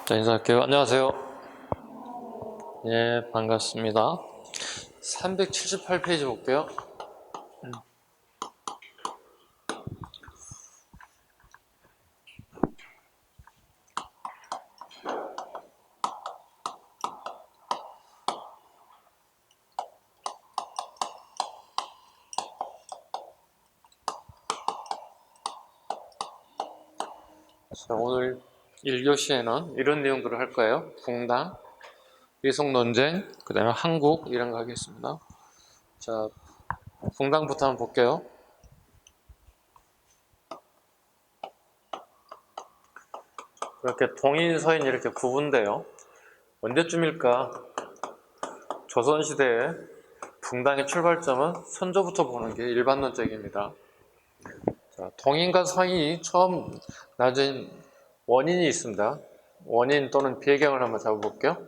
자, 인사할게요. 안녕하세요. 예, 반갑습니다. 378페이지 볼게요. 자, 오늘 1교시에는 이런 내용들을 할 거예요. 붕당, 위속 논쟁, 그 다음에 한국 이런 거 하겠습니다. 자, 붕당부터 한번 볼게요. 이렇게 동인, 서인 이렇게 구분돼요. 언제쯤일까? 조선시대에 붕당의 출발점은 선조부터 보는 게 일반론적입니다. 자, 동인과 서인이 처음 낮은 원인이 있습니다. 원인 또는 배경을 한번 잡아볼게요.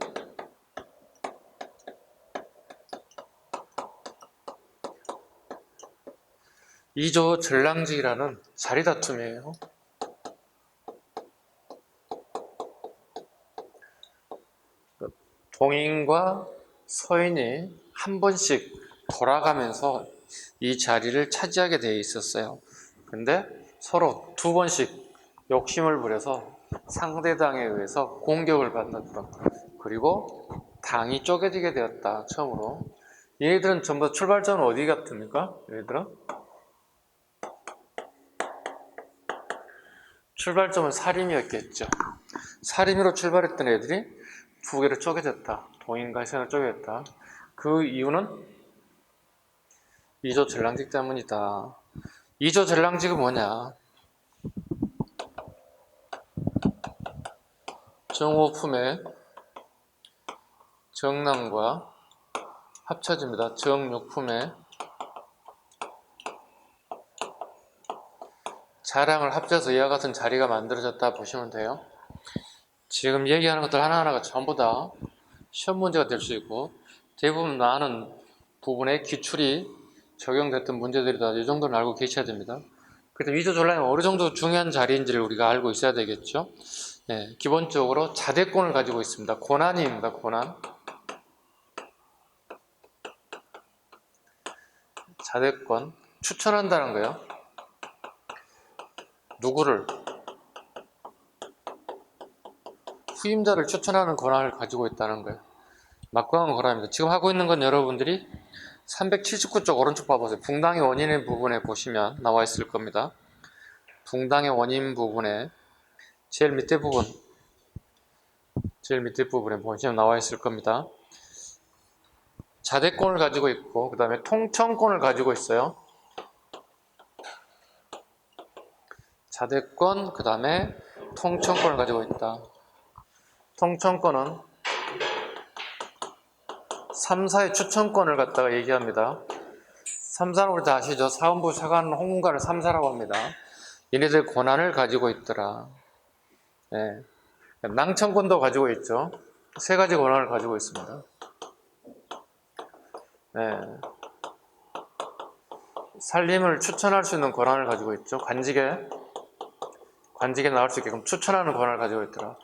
이조 전랑직이라는 자리다툼이에요. 동인과 서인이 한 번씩 돌아가면서 이 자리를 차지하게 되어 있었어요. 근데 서로 두 번씩 욕심을 부려서 상대당에 의해서 공격을 받았다. 그리고 당이 쪼개지게 되었다. 처음으로. 얘네들은 전부 출발점은 어디 같습니까? 얘네들은? 출발점은 사림이었겠죠. 사림으로 출발했던 애들이 두 개로 쪼개졌다. 동인과 서인으로 쪼개졌다. 그 이유는 이조 전랑직 때문이다. 이조 전랑직은 뭐냐? 정오품의 정랑과 합쳐집니다. 정육품의 자랑을 합쳐서 이와 같은 자리가 만들어졌다 보시면 돼요. 지금 얘기하는 것들 하나하나가 전부 다 시험 문제가 될 수 있고 대부분 많은 부분에 기출이 적용됐던 문제들이다. 이 정도는 알고 계셔야 됩니다. 그래도 이조 전랑이 어느 정도 중요한 자리인지를 우리가 알고 있어야 되겠죠. 네, 기본적으로 자대권을 가지고 있습니다. 권한입니다. 권한. 자대권. 추천한다는 거예요. 누구를? 후임자를 추천하는 권한을 가지고 있다는 거예요. 막강한 권한입니다. 지금 하고 있는 건 여러분들이 379쪽 오른쪽 봐보세요. 붕당의 원인의 부분에 보시면 나와 있을 겁니다. 붕당의 원인 부분에 제일 밑에 부분에 보시면 나와 있을 겁니다. 자대권을 가지고 있고 그 다음에 통청권을 가지고 있어요. 자대권 그 다음에 통청권을 가지고 있다. 통청권은 3사의 추천권을 갖다가 얘기합니다. 3사는 우리 다 아시죠? 사원부, 사관, 홍문관을 3사라고 합니다. 얘네들 권한을 가지고 있더라. 네. 낭청권도 가지고 있죠. 세 가지 권한을 가지고 있습니다. 네. 살림을 추천할 수 있는 권한을 가지고 있죠. 관직에 나올 수 있게끔 추천하는 권한을 가지고 있더라.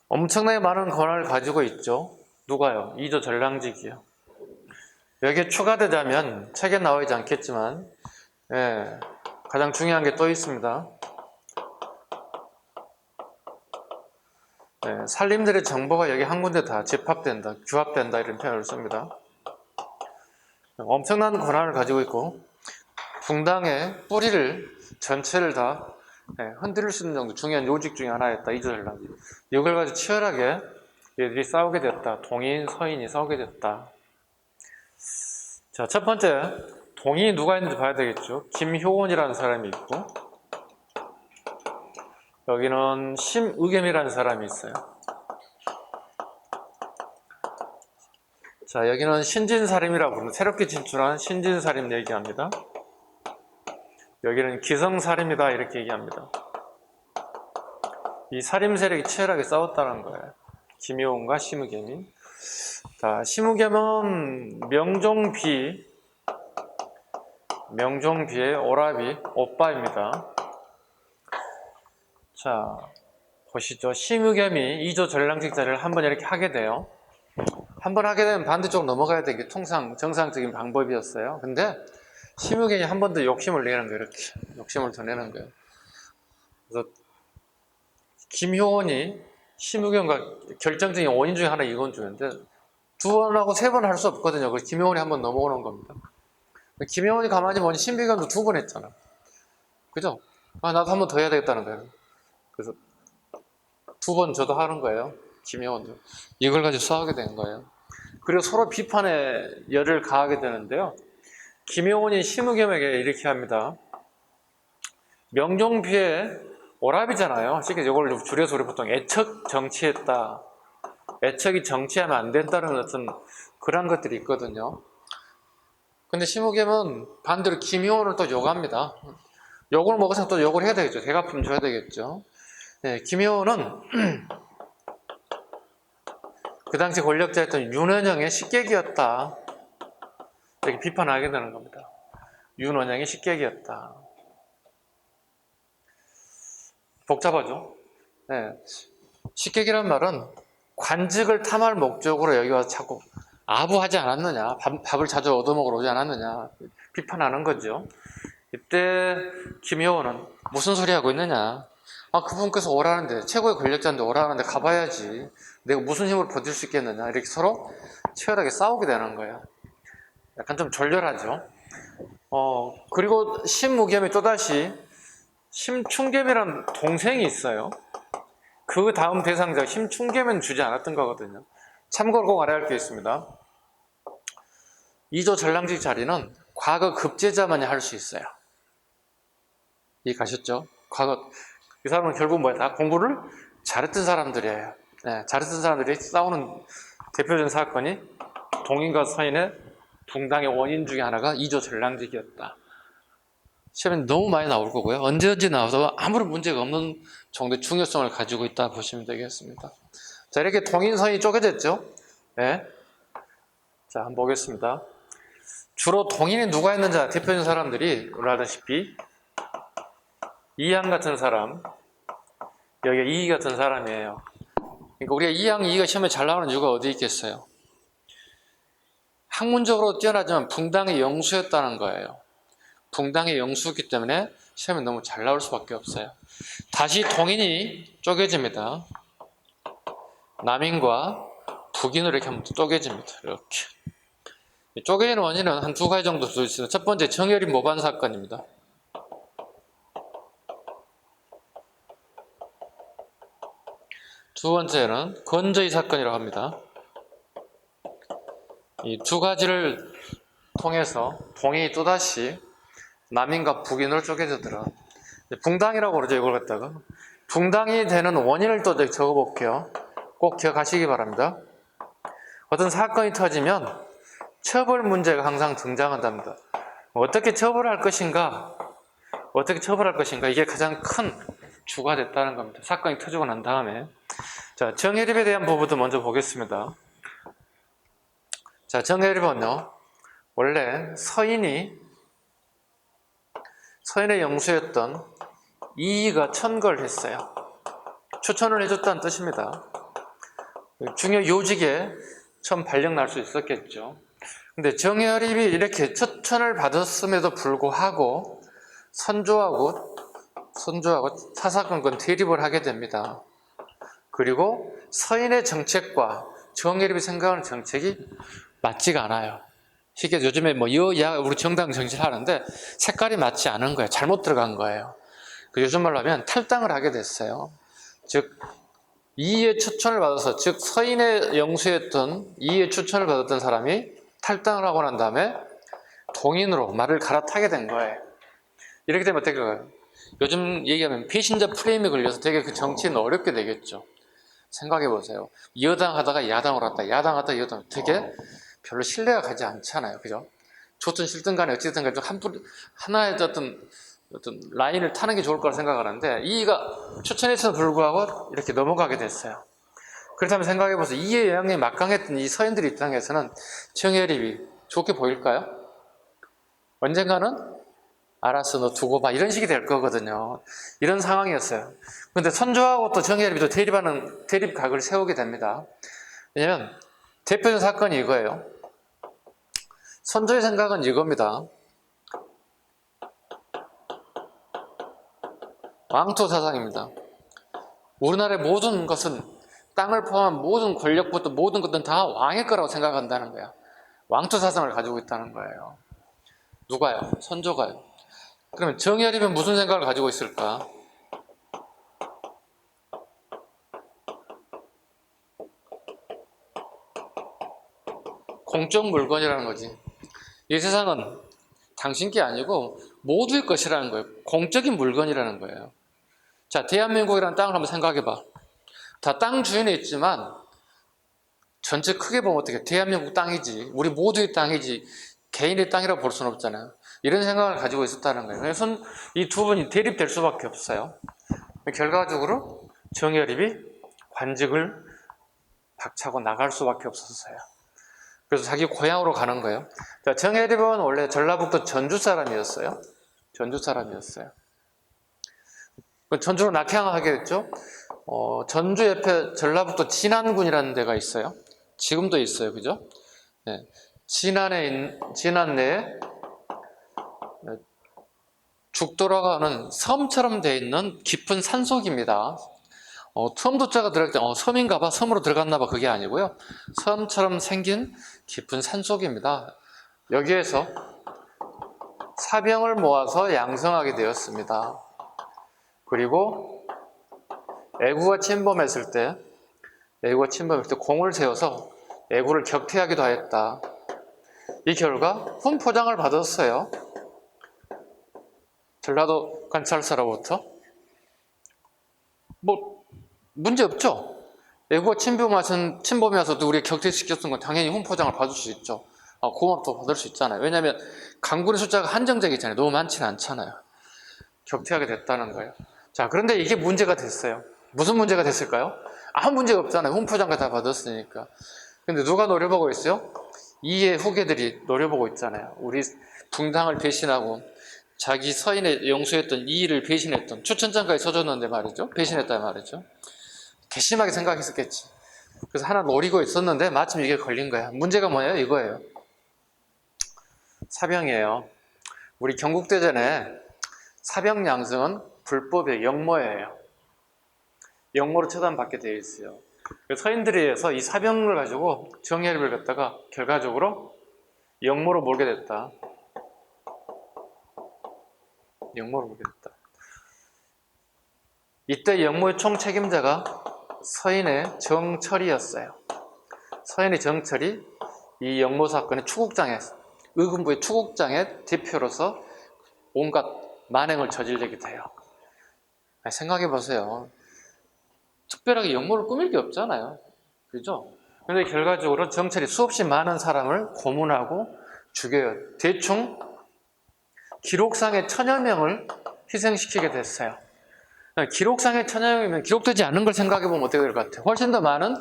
엄청나게 많은 권한을 가지고 있죠. 누가요? 이조 전랑직이요. 여기에 추가되자면 책에 나와 있지 않겠지만 가장 중요한 게 또 있습니다. 살림들의 정보가 여기 한 군데 다 집합된다, 규합된다 이런 표현을 씁니다. 엄청난 권한을 가지고 있고 붕당의 뿌리를 전체를 다 흔들 수 있는 정도 중요한 요직 중에 하나였다. 이조 전랑직. 이걸 가지고 치열하게 얘들이 싸우게 됐다. 동인, 서인이 싸우게 됐다. 자, 첫 번째 동인이 누가 있는지 봐야 되겠죠. 김효원이라는 사람이 있고 여기는 심의겸이라는 사람이 있어요. 자, 여기는 신진사림이라고 부르는 새롭게 진출한 신진사림 얘기합니다. 여기는 기성사림이다 이렇게 얘기합니다. 이 사림 세력이 치열하게 싸웠다는 거예요. 김효원과 심의겸이. 자, 심의겸은 명종비의 오라비, 오빠입니다. 자, 보시죠. 심의겸이 2조 전량직 자리를 한 번 이렇게 하게 돼요. 한 번 하게 되면 반대쪽 넘어가야 되는 게 통상 정상적인 방법이었어요. 근데 심의겸이 한 번 더 욕심을 내는 거예요. 이렇게 욕심을 더 내는 거예요. 그래서 김효원이 심의겸과 결정적인 원인 중에 하나 이건 중인데 두 번하고 세 번 할 수 없거든요. 그래서 김효원이 한 번 넘어오는 겁니다. 김효원이 가만히 보니 심의겸도 두 번 했잖아. 그죠? 아, 나도 한 번 더 해야 되겠다는 거예요. 그래서 두 번 저도 하는 거예요. 김효원도. 이걸 가지고 싸우게 된 거예요. 그리고 서로 비판에 열을 가하게 되는데요. 김효원이 심의겸에게 이렇게 합니다. 명종비에 오랍이잖아요. 쉽게 이걸 줄여서 우리 보통 애척 정치했다. 애척이 정치하면 안 된다는 어떤 그런 것들이 있거든요. 근데 심의겸은 반대로 김효원을 또 욕합니다. 욕을 먹어서 또 욕을 해야 되겠죠. 대갚음 줘야 되겠죠. 네, 김효원은 그 당시 권력자였던 윤원영의 식객이었다. 이렇게 비판하게 되는 겁니다. 윤원영의 식객이었다. 복잡하죠? 네. 식객이란 말은 관직을 탐할 목적으로 여기 와서 자꾸 아부하지 않았느냐, 밥을 자주 얻어먹으러 오지 않았느냐 비판하는 거죠. 이때 김효원은 무슨 소리 하고 있느냐, 아, 그분께서 오라는데, 최고의 권력자인데 오라는데 가봐야지, 내가 무슨 힘으로 버틸 수 있겠느냐, 이렇게 서로 치열하게 싸우게 되는 거예요. 약간 좀 졸렬하죠. 그리고 심무겸이 또다시 심충겸이라는 동생이 있어요. 그 다음 대상자 심충겸은 주지 않았던 거거든요. 참고로 꼭 알아야 할 게 있습니다. 2조 전량직 자리는 과거 급제자만이 할 수 있어요. 이해가셨죠? 과거 이 사람은 결국 뭐야? 다 공부를 잘했던 사람들이에요. 네, 잘했던 사람들이 싸우는 대표적인 사건이 동인과 서인의 붕당의 원인 중에 하나가 2조 전량직이었다. 시험에 너무 많이 나올 거고요. 언제 나와서 아무런 문제가 없는 정도의 중요성을 가지고 있다 보시면 되겠습니다. 자, 이렇게 동인 서인이 쪼개졌죠? 네. 자, 한번 보겠습니다. 주로 동인이 누가 있는지 대표적인 사람들이 오늘 알다시피 이항 같은 사람, 여기가 이희 같은 사람이에요. 그러니까 우리가 이항, 이희가 시험에 잘 나오는 이유가 어디 있겠어요? 학문적으로 뛰어나지만 붕당의 영수였다는 거예요. 붕당의 영수였기 때문에 시험에 너무 잘 나올 수밖에 없어요. 다시 동인이 쪼개집니다. 남인과 북인으로 이렇게 하면 쪼개집니다. 이렇게. 쪼개지는 원인은 한 두 가지 정도 있습니다. 첫 번째, 정열이 모반 사건입니다. 두 번째는 건저희 사건이라고 합니다. 이 두 가지를 통해서 동인이 또다시 남인과 북인으로 쪼개져들어. 붕당이라고 그러죠, 이걸 갖다가. 붕당이 되는 원인을 또 적어볼게요. 꼭 기억하시기 바랍니다. 어떤 사건이 터지면 처벌 문제가 항상 등장한답니다. 어떻게 처벌할 것인가, 이게 가장 큰 주가 됐다는 겁니다. 사건이 터지고 난 다음에. 자, 정해립에 대한 부분도 먼저 보겠습니다. 자, 정해립은요, 원래 서인의 영수였던 이희가 천거를 했어요. 추천을 해줬다는 뜻입니다. 중요 요직에 처음 발령 날 수 있었겠죠. 근데 정해립이 이렇게 추천을 받았음에도 불구하고 선조하고 사사건건 대립을 하게 됩니다. 그리고 서인의 정책과 정해립이 생각하는 정책이 맞지가 않아요. 쉽게 요즘에 뭐 여야 우리 정당 정치를 하는데 색깔이 맞지 않은 거예요. 잘못 들어간 거예요. 요즘 말로 하면 탈당을 하게 됐어요. 즉 이희의 추천을 받아서, 즉 서인의 영수였던 이희의 추천을 받았던 사람이 탈당을 하고 난 다음에 동인으로 말을 갈아타게 된 거예요. 이렇게 되면 어떻게 될까요? 요즘 얘기하면 배신자 프레임에 걸려서 되게 그 정치는 어렵게 되겠죠. 생각해 보세요. 여당 하다가 야당으로 왔다, 야당 하다가 여당, 되게 별로 신뢰가 가지 않잖아요. 그죠? 좋든 싫든 간에 어찌됐든 간에 하나의 어떤 라인을 타는 게 좋을 거라 생각하는데, 이희가 추천했음에도 불구하고 이렇게 넘어가게 됐어요. 그렇다면 생각해 보세요. 이희의 영향력이 막강했던 이 서인들 입장에서는 정해립이 좋게 보일까요? 언젠가는 알았어, 너 두고 봐. 이런 식이 될 거거든요. 이런 상황이었어요. 근데 선조하고 또 정예립이 또 대립각을 세우게 됩니다. 왜냐면 대표적인 사건이 이거예요. 선조의 생각은 이겁니다. 왕토 사상입니다. 우리나라의 모든 것은 땅을 포함한 모든 권력부터 모든 것들은 다 왕의 거라고 생각한다는 거야. 왕토 사상을 가지고 있다는 거예요. 누가요? 선조가요. 그러면 정예립은 무슨 생각을 가지고 있을까? 공적 물건이라는 거지. 이 세상은 당신 게 아니고 모두의 것이라는 거예요. 공적인 물건이라는 거예요. 자, 대한민국이라는 땅을 한번 생각해봐. 다 땅 주인에 있지만 전체 크게 보면 어떻게 대한민국 땅이지, 우리 모두의 땅이지 개인의 땅이라고 볼 수는 없잖아요. 이런 생각을 가지고 있었다는 거예요. 그래서 이 두 분이 대립될 수밖에 없어요. 결과적으로 정예립이 관직을 박차고 나갈 수밖에 없었어요. 그래서 자기 고향으로 가는 거예요. 정예립은 원래 전라북도 전주 사람이었어요. 전주 사람이었어요. 전주로 낙향하게 됐죠. 전주 옆에 전라북도 진안군이라는 데가 있어요. 지금도 있어요, 그죠? 네. 진안 내에 죽 돌아가는 섬처럼 되어 있는 깊은 산속입니다. 섬도자가 들어갈 때 섬인가 봐, 섬으로 들어갔나 봐, 그게 아니고요. 섬처럼 생긴 깊은 산속입니다. 여기에서 사병을 모아서 양성하게 되었습니다. 그리고 애구가 침범했을 때 공을 세워서 애구를 격퇴하기도 하였다. 이 결과 훈포장을 받았어요. 전라도 관찰사로부터. 뭐 문제 없죠. 애구가 침범이 와서도 우리가 격퇴시켰던 건 당연히 훈포장을 받을 수 있죠. 고맙도 받을 수 있잖아요. 왜냐하면 강군의 숫자가 한정적이잖아요. 너무 많지는 않잖아요. 격퇴하게 됐다는 거예요. 자, 그런데 이게 문제가 됐어요. 무슨 문제가 됐을까요? 아무 문제가 없잖아요. 훈포장까지 다 받았으니까. 근데 누가 노려보고 있어요? 이의 후계들이 노려보고 있잖아요. 우리 붕당을 배신하고 자기 서인에 용서했던 이의를 배신했던, 추천장까지 써줬는데 말이죠. 배신했단 말이죠. 괘씸하게 생각했었겠지. 그래서 하나 노리고 있었는데 마침 이게 걸린 거야. 문제가 뭐예요? 이거예요. 사병이에요. 우리 경국대전에 사병 양성은 불법의 역모예요. 역모로 처단받게 되어 있어요. 서인들에 의해서 이 사병을 가지고 정예립을 갖다가 결과적으로 역모로 몰게 됐다. 역모로 몰게 됐다. 이때 역모의 총책임자가 서인의 정철이었어요. 서인의 정철이 이 역모 사건의 의금부의 추국장의 대표로서 온갖 만행을 저지르게 돼요. 생각해 보세요. 특별하게 역모를 꾸밀 게 없잖아요. 그죠? 그런데 결과적으로 정철이 수없이 많은 사람을 고문하고 죽여요. 대충 기록상의 1000여 명을 희생시키게 됐어요. 기록상의 1000여 명이면 기록되지 않는 걸 생각해 보면 어떻게 될 것 같아요? 훨씬 더 많은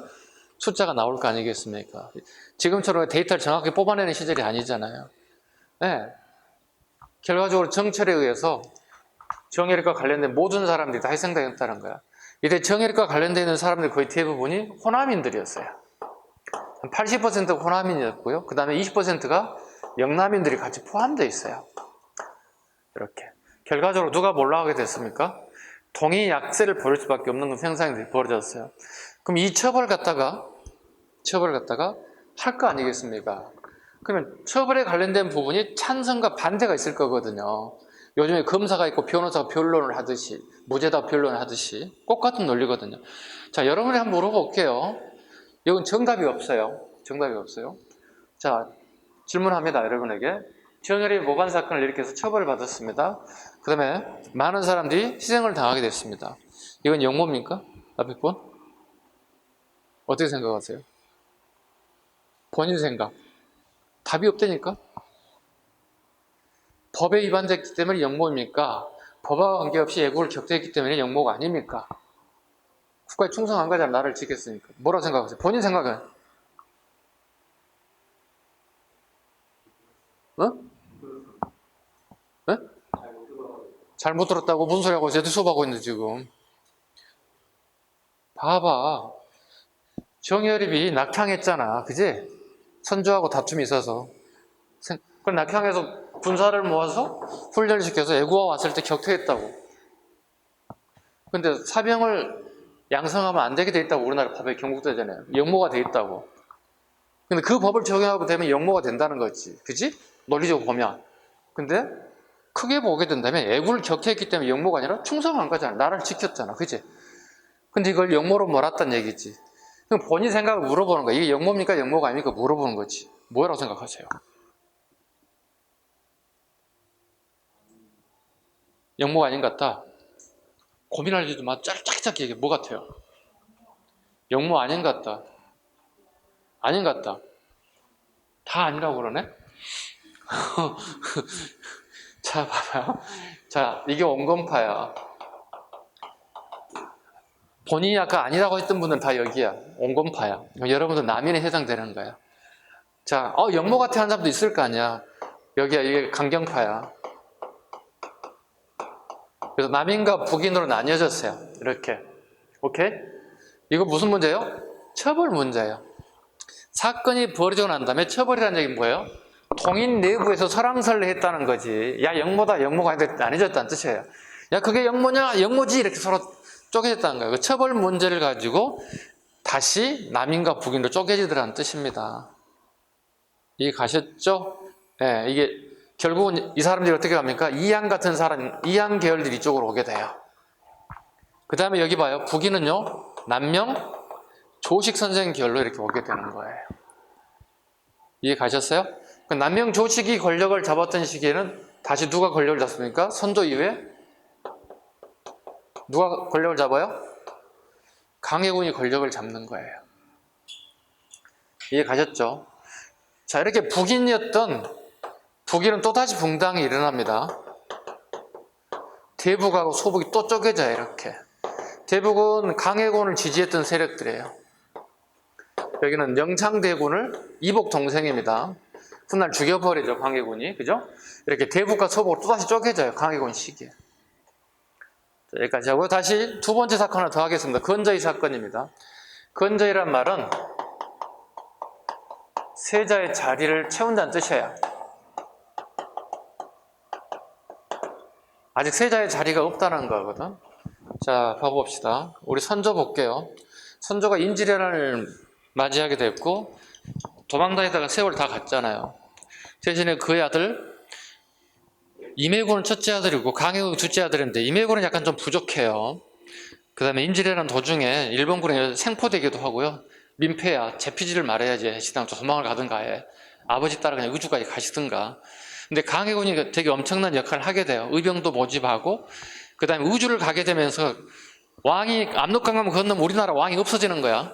숫자가 나올 거 아니겠습니까? 지금처럼 데이터를 정확히 뽑아내는 시절이 아니잖아요. 네. 결과적으로 정철에 의해서 정예립과 관련된 모든 사람들이 다 희생되었다는 거야. 이때 정예립과 관련되어 있는 사람들 거의 대부분이 호남인들이었어요. 80%가 호남인이었고요. 그 다음에 20%가 영남인들이 같이 포함되어 있어요. 이렇게. 결과적으로 누가 몰락하게 됐습니까? 동이 약세를 벌일 수밖에 없는 현상이 벌어졌어요. 그럼 이 처벌을 갖다가 할 거 아니겠습니까? 그러면 처벌에 관련된 부분이 찬성과 반대가 있을 거거든요. 요즘에 검사가 있고 변호사가 변론을 하듯이, 무죄다 변론을 하듯이 똑같은 논리거든요. 자, 여러분이 한번 물어볼게요. 이건 정답이 없어요. 자, 질문합니다. 여러분에게. 정예립 모반 사건을 일으켜서 처벌을 받았습니다. 그 다음에 많은 사람들이 희생을 당하게 됐습니다. 이건 역모입니까? 앞에 분? 어떻게 생각하세요? 본인 생각. 답이 없다니까? 법에 위반됐기 때문에 역모입니까? 법과 관계없이 애국을 격퇴했기 때문에 역모가 아닙니까? 국가에 충성한 거잖아. 나를 지켰으니까. 뭐라고 생각하세요? 본인 생각은? 어? 네? 잘못 들었다고 무슨 소리 하고 쟤도 수업하고 있는데 지금. 봐봐. 정여립이 낙향했잖아. 그지? 선조하고 다툼이 있어서. 그 낙향해서 군사를 모아서 훈련을 시켜서 애구가 왔을 때 격퇴했다고. 근데 사병을 양성하면 안 되게 돼 있다고 우리나라 법에 경국대전에 역모가 돼 있다고. 근데 그 법을 적용하고 되면 역모가 된다는 거지. 그지? 논리적으로 보면. 근데 크게 보게 된다면 애구를 격퇴했기 때문에 역모가 아니라 충성한 거잖아. 나라를 지켰잖아. 그지? 근데 이걸 역모로 몰았단 얘기지. 그럼 본인 생각을 물어보는 거야. 이게 역모입니까? 역모가 아닙니까? 물어보는 거지. 뭐라고 생각하세요? 역모가 아닌 것 같다. 고민할 때 막 짧게 얘기해. 뭐 같아요? 역모 아닌 것 같다. 아닌 것 같다. 다 아니라고 그러네? 자, 봐봐요. 자, 이게 온건파야. 본인이 아까 아니라고 했던 분은 다 여기야. 온건파야. 여러분들 남인에 해당되는 거야. 자, 역모 같아 하는 사람도 있을 거 아니야. 여기야, 이게 강경파야. 그래서 남인과 북인으로 나뉘어졌어요. 이렇게. 오케이? 이거 무슨 문제예요? 처벌 문제예요. 사건이 벌어지고 난 다음에 처벌이라는 얘기는 뭐예요? 통인 내부에서 설왕설래 했다는 거지. 야, 역모다, 역모가 아닌데 나뉘어졌다는 뜻이에요. 야, 그게 역모냐? 역모지. 이렇게 서로 쪼개졌다는 거예요. 그 처벌 문제를 가지고 다시 남인과 북인으로 쪼개지더라는 뜻입니다. 이해 가셨죠? 네, 이게 결국은 이 사람들이 어떻게 합니까? 이양 같은 사람, 이양 계열들이 이쪽으로 오게 돼요. 그 다음에 여기 봐요. 북인은요, 남명, 조식 선생 계열로 이렇게 오게 되는 거예요. 이해 가셨어요? 남명 조식이 권력을 잡았던 시기에는 다시 누가 권력을 잡습니까? 선조 이후에 누가 권력을 잡아요? 강해군이 권력을 잡는 거예요. 이해 가셨죠? 자, 이렇게 북인이었던 북인은 또다시 붕당이 일어납니다. 대북하고 소북이 또 쪼개져요. 이렇게. 대북은 강해군을 지지했던 세력들이에요. 여기는 영창대군을 이복 동생입니다. 훗날 죽여버리죠. 강해군이. 그죠? 이렇게 대북과 소북으로 또다시 쪼개져요. 강해군 시기에. 자, 여기까지 하고요. 다시 두 번째 사건을 더 하겠습니다. 건저희 사건입니다. 건저희란 말은 세자의 자리를 채운다는 뜻이에요. 아직 세자의 자리가 없다는 거거든. 자, 봐봅시다. 우리 선조 볼게요. 선조가 인지련을 맞이하게 됐고 도망다니다가 세월 다 갔잖아요. 대신에 그의 아들 임해군은 첫째 아들이고 강해군이 둘째 아들인데 임해군은 약간 좀 부족해요. 그 다음에 인지련하는 도중에 일본군에 생포되기도 하고요. 민폐야, 제피지를 말해야지 해시당 도망을 가든가 해. 아버지 따라 그냥 의주까지 가시든가. 근데 강해군이 되게 엄청난 역할을 하게 돼요. 의병도 모집하고 그 다음에 의주를 가게 되면서 왕이 압록강을 건너면 우리나라 왕이 없어지는 거야.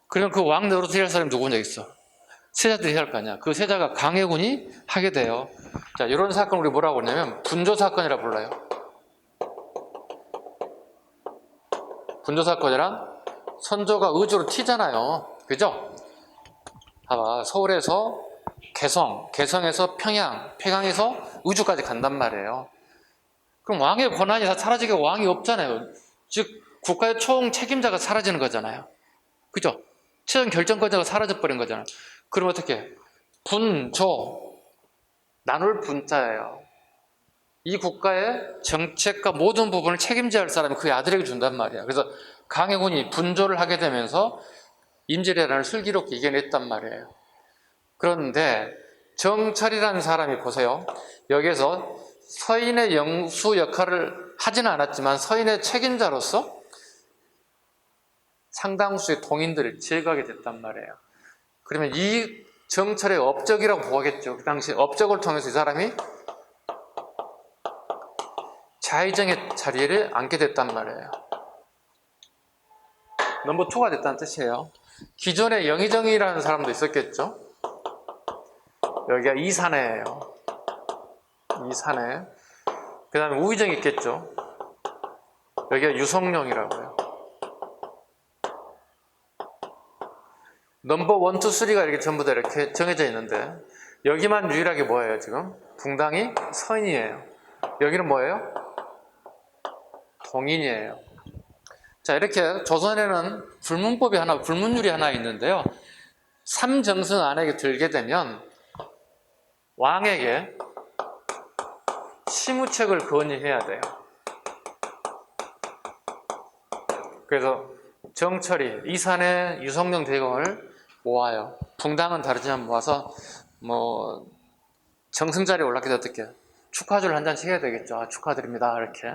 그러면 그 왕 노릇을 할 사람이 누구냐 있어? 세자들이 해야 할 거 아니야. 그 세자가 강해군이 하게 돼요. 자, 이런 사건 우리 뭐라고 하냐면 분조 사건이라 불러요. 분조 사건이란 선조가 의주로 튀잖아요. 그죠? 봐봐, 서울에서 개성에서 평양, 폐강에서 의주까지 간단 말이에요. 그럼 왕의 권한이 다 사라지게 왕이 없잖아요. 즉 국가의 총 책임자가 사라지는 거잖아요. 그죠? 최종 결정권자가 사라져버린 거잖아요. 그럼 어떻게? 분조, 나눌 분자예요. 이 국가의 정책과 모든 부분을 책임져야 할 사람이 그의 아들에게 준단 말이야. 그래서 강해군이 분조를 하게 되면서 임진왜란을 슬기롭게 이겨냈단 말이에요. 그런데 정철이라는 사람이 보세요. 여기에서 서인의 영수 역할을 하지는 않았지만 서인의 책임자로서 상당수의 동인들을 제거하게 됐단 말이에요. 그러면 이 정철의 업적이라고 보겠죠. 그 당시 업적을 통해서 이 사람이 좌의정의 자리를 앉게 됐단 말이에요. 넘버 2가 됐다는 뜻이에요. 기존에 영의정이라는 사람도 있었겠죠. 여기가 이산해예요. 이산해. 그 다음에 우의정이 있겠죠. 여기가 유성룡이라고요. 넘버 1, 2, 3가 이렇게 전부 다 이렇게 정해져 있는데 여기만 유일하게 뭐예요 지금? 붕당이 서인이에요. 여기는 뭐예요? 동인이에요. 자, 이렇게 조선에는 불문율이 하나 있는데요. 삼정승 안에 들게 되면 왕에게 시무책을 건의해야 돼요. 그래서 정철이 이산에 유성룡 대공을 모아요. 붕당은 다르지만 모아서 정승 자리에 올랐기 때문에 어떻게 축하주를 한 잔씩 해야 되겠죠. 아, 축하드립니다. 이렇게.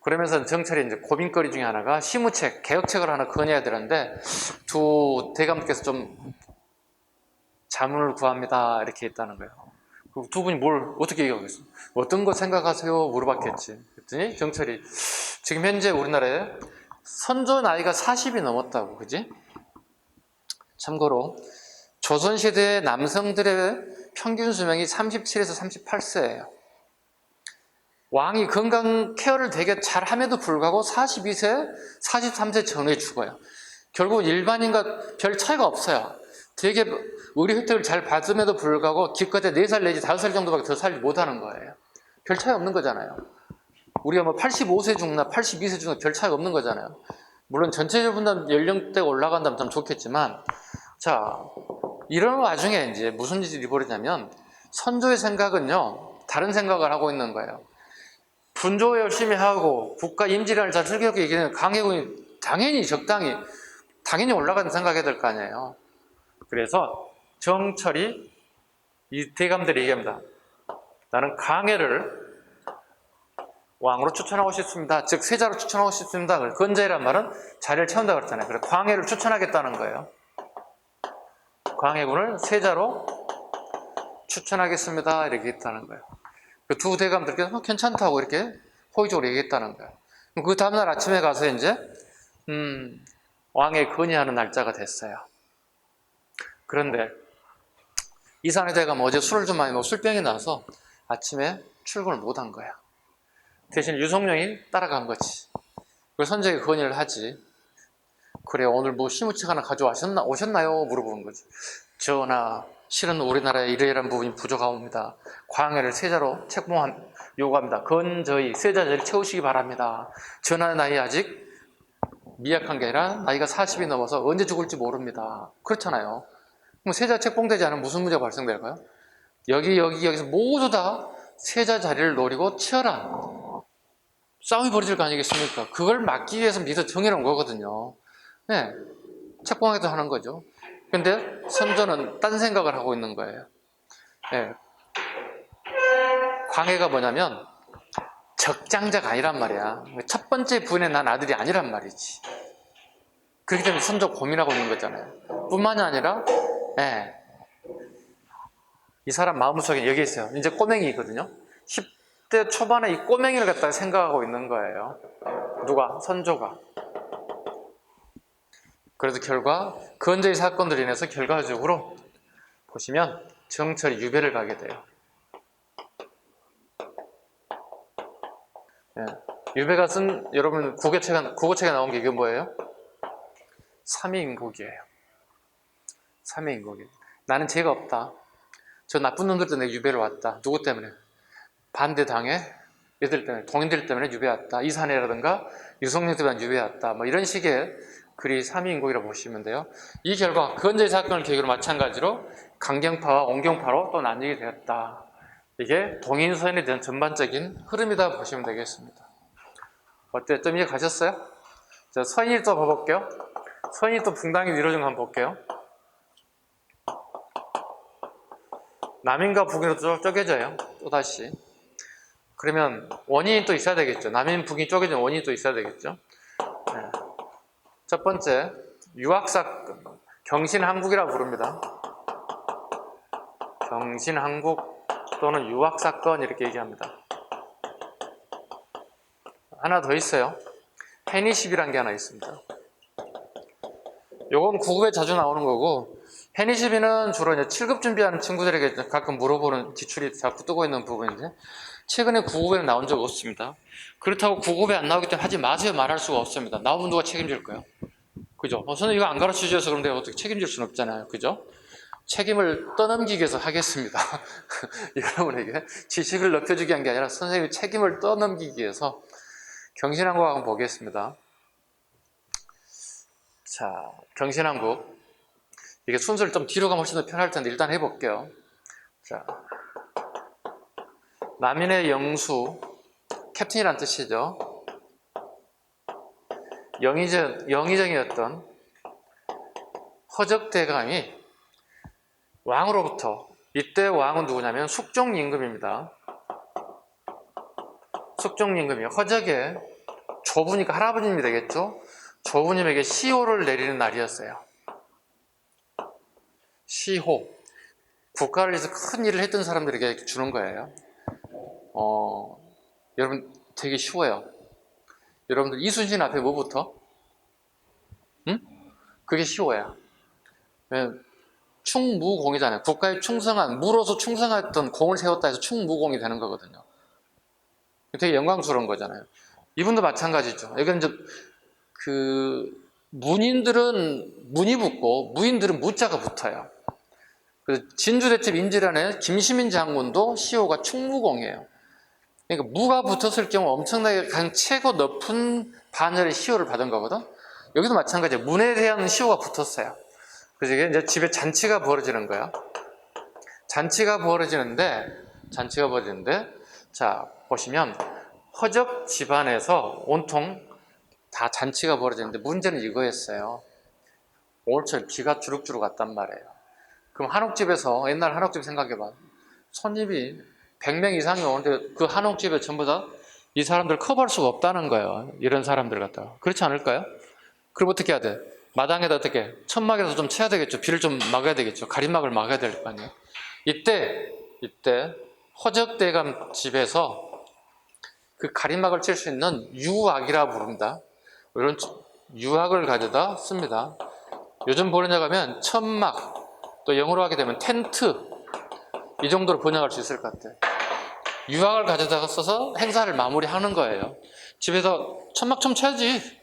그러면서 정철이 이제 고민거리 중에 하나가 시무책, 개혁책을 하나 건의해야 되는데 두 대감께서 좀 자문을 구합니다. 이렇게 했다는 거예요. 두 분이 뭘 어떻게 얘기하겠어요? 어떤 거 생각하세요? 물어봤겠지. 그랬더니 정철이 지금 현재 우리나라에 선조 나이가 40이 넘었다고, 그지? 참고로 조선시대의 남성들의 평균 수명이 37에서 38세예요. 왕이 건강 케어를 되게 잘함에도 불구하고 42세, 43세 전후에 죽어요. 결국 일반인과 별 차이가 없어요. 되게 의료 혜택을 잘 받음에도 불구하고 기껏해 4살 내지 5살 정도밖에 더 살지 못하는 거예요. 별 차이 없는 거잖아요. 우리가 85세 죽나 82세 죽나 별 차이가 없는 거잖아요. 물론 전체적으로 연령대가 올라간다면 참 좋겠지만, 자, 이런 와중에 이제 무슨 일이 벌어지냐면 선조의 생각은요, 다른 생각을 하고 있는 거예요. 분조 열심히 하고 국가 임진왜란을 잘 슬기롭게 이기는 강해군이 당연히 올라가는 생각해야 될 거 아니에요. 그래서 정철이 이 대감들이 얘기합니다. 나는 강해를 왕으로 추천하고 싶습니다. 즉 세자로 추천하고 싶습니다. 건재란 말은 자리를 채운다 그랬잖아요. 그래서 광해를 추천하겠다는 거예요. 광해군을 세자로 추천하겠습니다. 이렇게 했다는 거예요. 그 두 대감들께서 괜찮다고 이렇게 호의적으로 얘기했다는 거예요. 그 다음날 아침에 가서 이제 왕에 건의하는 날짜가 됐어요. 그런데 이산의 대감 어제 술을 좀 많이 먹고 술병이 나서 아침에 출근을 못한 거야. 대신 유성룡이 따라간 거지. 그래서 선조에게 건의를 하지. 그래, 오늘 시무책 하나 오셨나요? 물어보는 거지. 전하, 실은 우리나라에 이러이러한 부분이 부족하옵니다. 광해를 세자로 요구합니다. 건저히 세자 자리를 채우시기 바랍니다. 전하의 나이 아직 미약한 게 아니라 나이가 40이 넘어서 언제 죽을지 모릅니다. 그렇잖아요. 그럼 세자 책봉되지 않으면 무슨 문제가 발생될까요? 여기서 모두 다 세자 자리를 노리고 치열한 싸움이 벌어질 거 아니겠습니까? 그걸 막기 위해서 미리 정해놓은 거거든요. 네, 책봉하기도 하는 거죠. 근데 선조는 딴 생각을 하고 있는 거예요. 네. 광해가 뭐냐면 적장자가 아니란 말이야. 첫 번째 부인에 난 아들이 아니란 말이지. 그렇기 때문에 선조 고민하고 있는 거잖아요. 뿐만이 아니라 이 사람 마음속에 여기 있어요. 이제 꼬맹이거든요. 10대 초반에 이 꼬맹이를 갖다가 생각하고 있는 거예요. 누가? 선조가. 그래서 결과 건재의 사건들로 인해서 결과적으로 보시면 정철이 유배를 가게 돼요. 유배가 쓴 여러분 국어책에 나온 게 이게 뭐예요? 삼위인국이에요. 삼위인국이에요. 나는 죄가 없다. 저 나쁜 놈들 때문에 유배를 왔다. 누구 때문에? 반대당의 얘들 때문에, 동인들 때문에 유배 왔다. 이산해라든가 유성룡 때문에 유배 왔다. 이런 식의 글이 삼위인국이라고 보시면 돼요. 이 결과 건재의 사건을 계기로 마찬가지로 강경파와 온경파로 또 나뉘게 되었다. 이게 동인서연에 대한 전반적인 흐름이다 보시면 되겠습니다. 어때요? 좀 이해 가셨어요? 자, 서인이 또 봐볼게요. 서인이 또 붕당이 이루어진 거 한번 볼게요. 남인과 북인으로 또 쪼개져요. 또다시. 그러면 원인이 또 있어야 되겠죠. 남인, 북인 쪼개진 원인이 또 있어야 되겠죠. 첫 번째, 유학사건, 경신한국이라고 부릅니다. 경신한국 또는 유학사건 이렇게 얘기합니다. 하나 더 있어요. 해니십이라는 게 하나 있습니다. 요건 9급에 자주 나오는 거고, 해니십이는 주로 이제 7급 준비하는 친구들에게 가끔 물어보는 기출이 자꾸 뜨고 있는 부분인데, 최근에 9급에는 나온 적 없습니다. 그렇다고 9급에 안 나오기 때문에 하지 마세요 말할 수가 없습니다. 나오면 누가 책임질 거예요? 그죠? 선생님 이거 안 가르쳐 주셔서 그런데 어떻게 책임질 수는 없잖아요. 그죠? 책임을 떠넘기기 위해서 하겠습니다. 여러분에게 지식을 넓혀주기 위한 게 아니라 선생님이 책임을 떠넘기기 위해서 경신왕국 한번 보겠습니다. 자, 경신왕국. 이게 순서를 좀 뒤로 가면 훨씬 더 편할 텐데 일단 해볼게요. 자, 남인의 영수, 캡틴이란 뜻이죠. 영의정이었던 허적대감이 왕으로부터, 이때 왕은 누구냐면 숙종임금입니다. 숙종임금이 허적의 조부니까 할아버님이 되겠죠. 조부님에게 시호를 내리는 날이었어요. 시호. 국가를 위해서 큰 일을 했던 사람들에게 주는 거예요. 여러분 되게 쉬워요. 여러분들 이순신 앞에 뭐 붙어? 응? 그게 시호야. 충무공이잖아요. 국가에 충성한, 무로서 충성했던 공을 세웠다 해서 충무공이 되는 거거든요. 되게 영광스러운 거잖아요. 이분도 마찬가지죠. 여기는 이제 문인들은 문이 붙고 무인들은 무자가 붙어요. 그래서 진주대첩 인질안에 김시민 장군도 시호가 충무공이에요. 그러니까 무가 붙었을 경우 엄청나게 가장 최고 높은 반열의 시호를 받은 거거든. 여기도 마찬가지예요. 문에 대한 시호가 붙었어요. 그래서 이제 집에 잔치가 벌어지는 거야. 잔치가 벌어지는데, 자, 보시면, 허적 집안에서 온통 다 잔치가 벌어지는데, 문제는 이거였어요. 오늘처럼 비가 주룩주룩 왔단 말이에요. 그럼 한옥집에서, 옛날 한옥집 생각해봐. 손님이 100명 이상이 오는데, 그 한옥집에 전부 다 이 사람들 커버할 수가 없다는 거예요. 이런 사람들 갖다가. 그렇지 않을까요? 그럼 어떻게 해야 돼? 마당에다 어떻게? 천막에서 좀 쳐야 되겠죠. 비를 좀 막아야 되겠죠. 가림막을 막아야 될 거 아니에요. 이때 허적대감 집에서 그 가림막을 칠 수 있는 유악이라 부릅니다. 이런 유악을 가져다 씁니다. 요즘 뭐냐고 하면 천막, 또 영어로 하게 되면 텐트, 이 정도로 번역할 수 있을 것 같아요. 유악을 가져다가 써서 행사를 마무리하는 거예요. 집에서 천막 좀 쳐야지.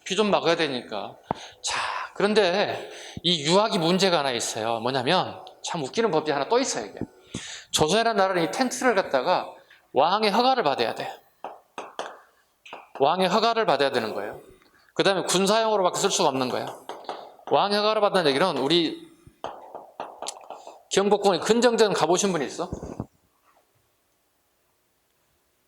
비 좀 막아야 되니까. 자, 그런데 이 유학이 문제가 하나 있어요. 뭐냐면 참 웃기는 법이 하나 또 있어요. 이게. 조선이라는 나라는 이 텐트를 갖다가 왕의 허가를 받아야 돼. 왕의 허가를 받아야 되는 거예요. 그 다음에 군사용으로밖에 쓸 수가 없는 거예요. 왕의 허가를 받는 얘기는 우리 경복궁에 근정전 가보신 분이 있어?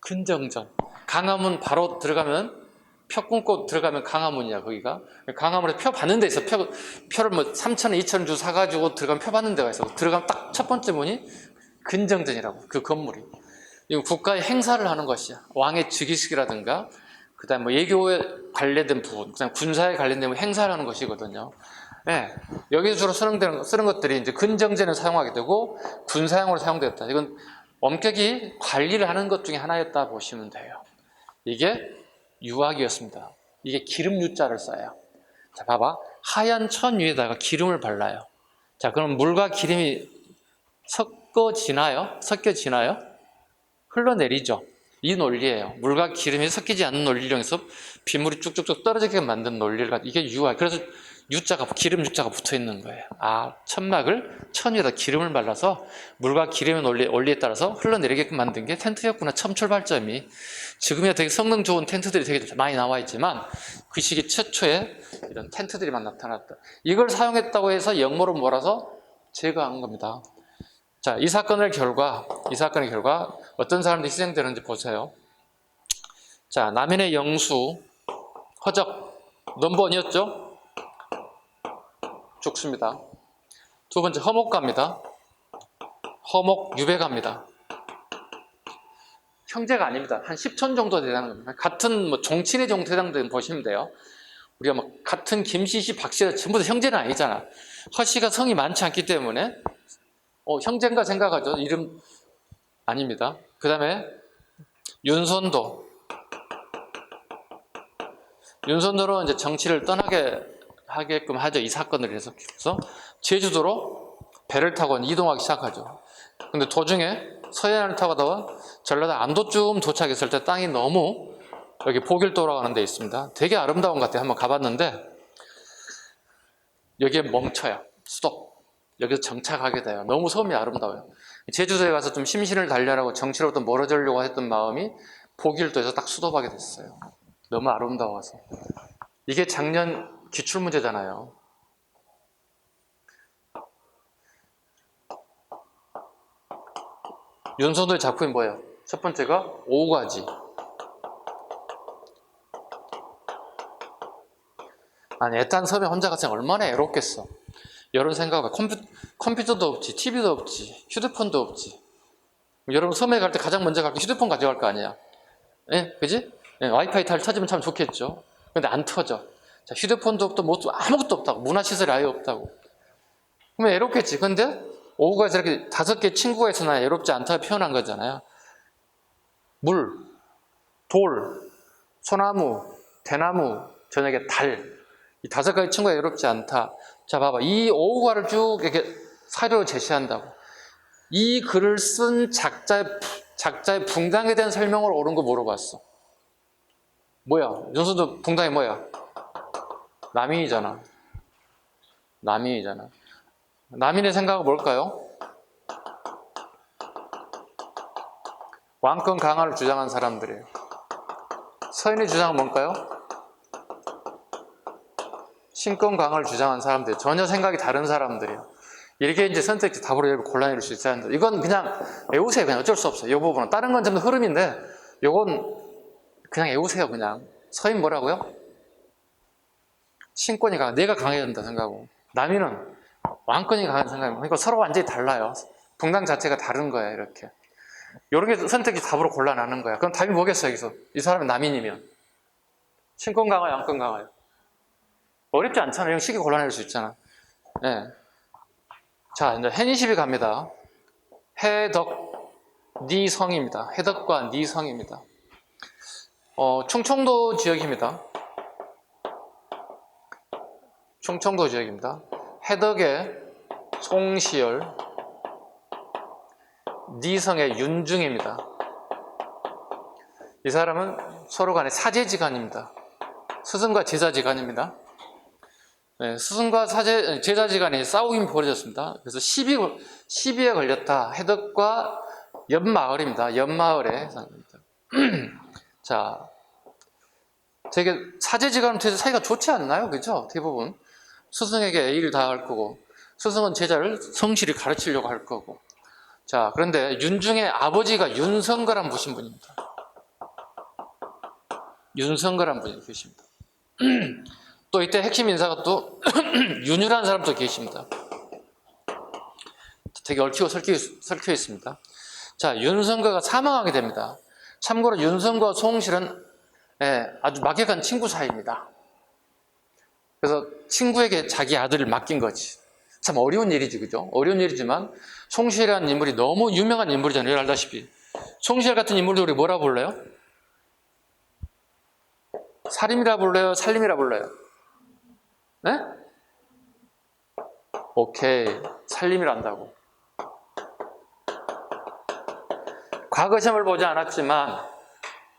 근정전. 강화문 바로 들어가면 표 끊고 들어가면 강화문이야, 거기가. 강화문에 표 받는 데 있어. 표를 뭐 3,000원, 2,000원 주고 사가지고 들어가면 표 받는 데가 있어. 들어가면 딱 첫 번째 문이 근정전이라고, 그 건물이. 이건 국가의 행사를 하는 것이야. 왕의 즉위식이라든가, 그 다음에 뭐 예교에 관련된 부분, 그 다음에 군사에 관련된 행사를 하는 것이거든요. 네. 여기서 주로 쓰는 것들이 이제 근정전을 사용하게 되고, 군사용으로 사용됐다. 이건 엄격히 관리를 하는 것 중에 하나였다 보시면 돼요. 이게 유학이었습니다. 이게 기름 유자를 써요. 자, 봐봐. 하얀 천 위에다가 기름을 발라요. 자, 그럼 물과 기름이 섞여지나요? 흘러내리죠. 이 논리예요. 물과 기름이 섞이지 않는 논리를 이용해서 빗물이 쭉쭉쭉 떨어지게 만든 논리를 이게 유학. 그래서 기름 유자가 붙어 있는 거예요. 아, 천막을 천 위에다 기름을 발라서 물과 기름의 원리에 따라서 흘러내리게끔 만든 게 텐트였구나. 처음 출발점이. 지금이야 되게 성능 좋은 텐트들이 되게 많이 나와 있지만 그 시기 최초에 이런 텐트들이만 나타났다. 이걸 사용했다고 해서 역모로 몰아서 제거한 겁니다. 자, 이 사건의 결과 어떤 사람들이 희생되는지 보세요. 자, 남인의 영수 허적 넘버원이었죠? 죽습니다. 두 번째 허목가입니다. 허목 유배가입니다. 형제가 아닙니다. 한 10촌 정도 되는 겁니다. 같은 뭐 종친의 종태당들 보시면 돼요. 우리가 뭐 같은 김씨, 박씨가 전부 다 형제는 아니잖아. 허씨가 성이 많지 않기 때문에 형제인가 생각하죠. 이름 아닙니다. 그 다음에 윤선도로 이제 정치를 떠나게 하게끔 하죠. 이 사건을 해서. 그래서 제주도로 배를 타고 이동하기 시작하죠. 근데 도중에 서해안을 타고 가다가 전라도 안도쯤 도착했을 때 땅이 너무 여기 보길도라고 하는 데 있습니다. 되게 아름다운 것 같아요. 한번 가봤는데 여기에 멈춰요. 스톱. 여기서 정착하게 돼요. 너무 섬이 아름다워요. 제주도에 가서 좀 심신을 단련하고 정치로부터 멀어지려고 했던 마음이 보길도에서 딱 수도하게 됐어요. 너무 아름다워서. 이게 작년 기출문제잖아요. 윤선도의 작품이 뭐예요? 첫 번째가 오우가지. 아니, 애딴 섬에 혼자 갔으면 얼마나 애롭겠어. 여러분 생각해봐. 컴퓨터도 없지, TV도 없지, 휴대폰도 없지. 여러분 섬에 갈 때 가장 먼저 갈 게 휴대폰 가져갈 거 아니야. 예, 그지? 예, 와이파이 터지면 참 좋겠죠. 근데 안 터져. 자, 휴대폰도 없고 뭐 아무것도 없다고. 문화시설이 아예 없다고. 그러면 애롭겠지. 근데 오후가 저렇게 5개 친구가 있으나 애롭지 않다고 표현한 거잖아요. 물, 돌, 소나무, 대나무, 저녁에 달. 이 5가지 친구가 외롭지 않다. 자, 봐봐. 이 오후가를 쭉 이렇게 사료로 제시한다고. 이 글을 쓴 작자의 붕당에 대한 설명을 옳은 거 물어봤어. 뭐야? 윤선도 붕당이 뭐야? 남인이잖아. 남인이잖아. 남인의 생각은 뭘까요? 왕권 강화를 주장한 사람들이에요. 서인의 주장은 뭘까요? 신권 강화를 주장한 사람들, 전혀 생각이 다른 사람들이에요. 이렇게 이제 선택지 답으로 여러분 곤란해질 수 있어야 하는데, 이건 그냥 외우세요. 그냥 어쩔 수 없어요. 이 부분은. 다른 건 전부 흐름인데, 이건 그냥 외우세요. 그냥. 서인 뭐라고요? 신권이 강해. 내가 강해야 된다 생각하고. 남인은 왕권이 강한 생각이고. 그러니까 서로 완전히 달라요. 붕당 자체가 다른 거야, 이렇게. 이런 게 선택지 답으로 골라내는 거야. 그럼 답이 뭐겠어요, 여기서? 이 사람이 남인이면. 신권 강화요, 왕권 강화요? 어렵지 않잖아요. 이런 쉽게 골라낼 수 있잖아. 네. 자, 이제 해니십이 갑니다. 해덕, 니성입니다. 해덕과 니성입니다. 충청도 지역입니다. 충청도 지역입니다. 해덕의 송시열, 니성의 윤중입니다. 이 사람은 서로 간의 사제지간입니다. 스승과 제자지간입니다. 네, 스승과 제자지간에 싸움이 벌어졌습니다. 그래서 시비에 걸렸다. 해덕과 옆마을입니다. 옆마을의 상입니다. 자, 되게 사제지간은 되게 사이가 좋지 않나요? 그죠? 대부분 스승에게 A를 다 할 거고, 스승은 제자를 성실히 가르치려고 할 거고. 자, 그런데 윤중의 아버지가 윤성거란 보신 분입니다. 윤성거란 분이 계십니다. 또 이때 핵심 인사가 또 윤유라는 사람도 계십니다. 되게 얽히고 설켜 있습니다. 자, 윤성거가 사망하게 됩니다. 참고로 윤성거와 송실은 아주 막역한 친구 사이입니다. 그래서 친구에게 자기 아들을 맡긴 거지. 참 어려운 일이지, 그죠? 어려운 일이지만 송실이라는 인물이 너무 유명한 인물이잖아요. 여러분 알다시피. 송실 같은 인물도 우리 뭐라 불러요? 살인이라 불러요? 살림이라 불러요? 네? 오케이. 살림이라 한다고. 과거 시험을 보지 않았지만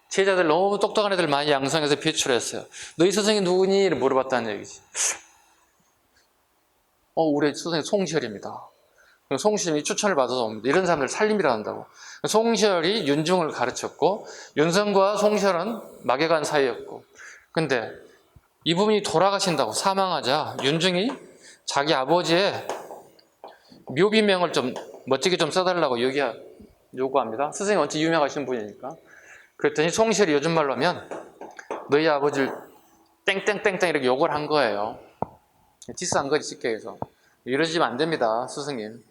제자들 너무 똑똑한 애들 많이 양성해서 배출했어요. 너희 스승이 누구니? 물어봤다는 얘기지. 우리 스승이 송시열입니다. 송시열이 추천을 받아서 옵니다. 이런 사람들 살림이라 한다고. 송시열이 윤중을 가르쳤고 윤성과 송시열은 막역한 사이였고, 근데 이분이 돌아가신다고 사망하자 윤중이 자기 아버지의 묘비명을 좀 멋지게 좀 써달라고 요구합니다. 스승이 원체 유명하신 분이니까. 그랬더니 송시열이 요즘 말로 하면 너희 아버지를 땡땡땡땡 이렇게 욕을 한 거예요. 디스한 거지, 쉽게 해서. 이러시면 안 됩니다, 스승님.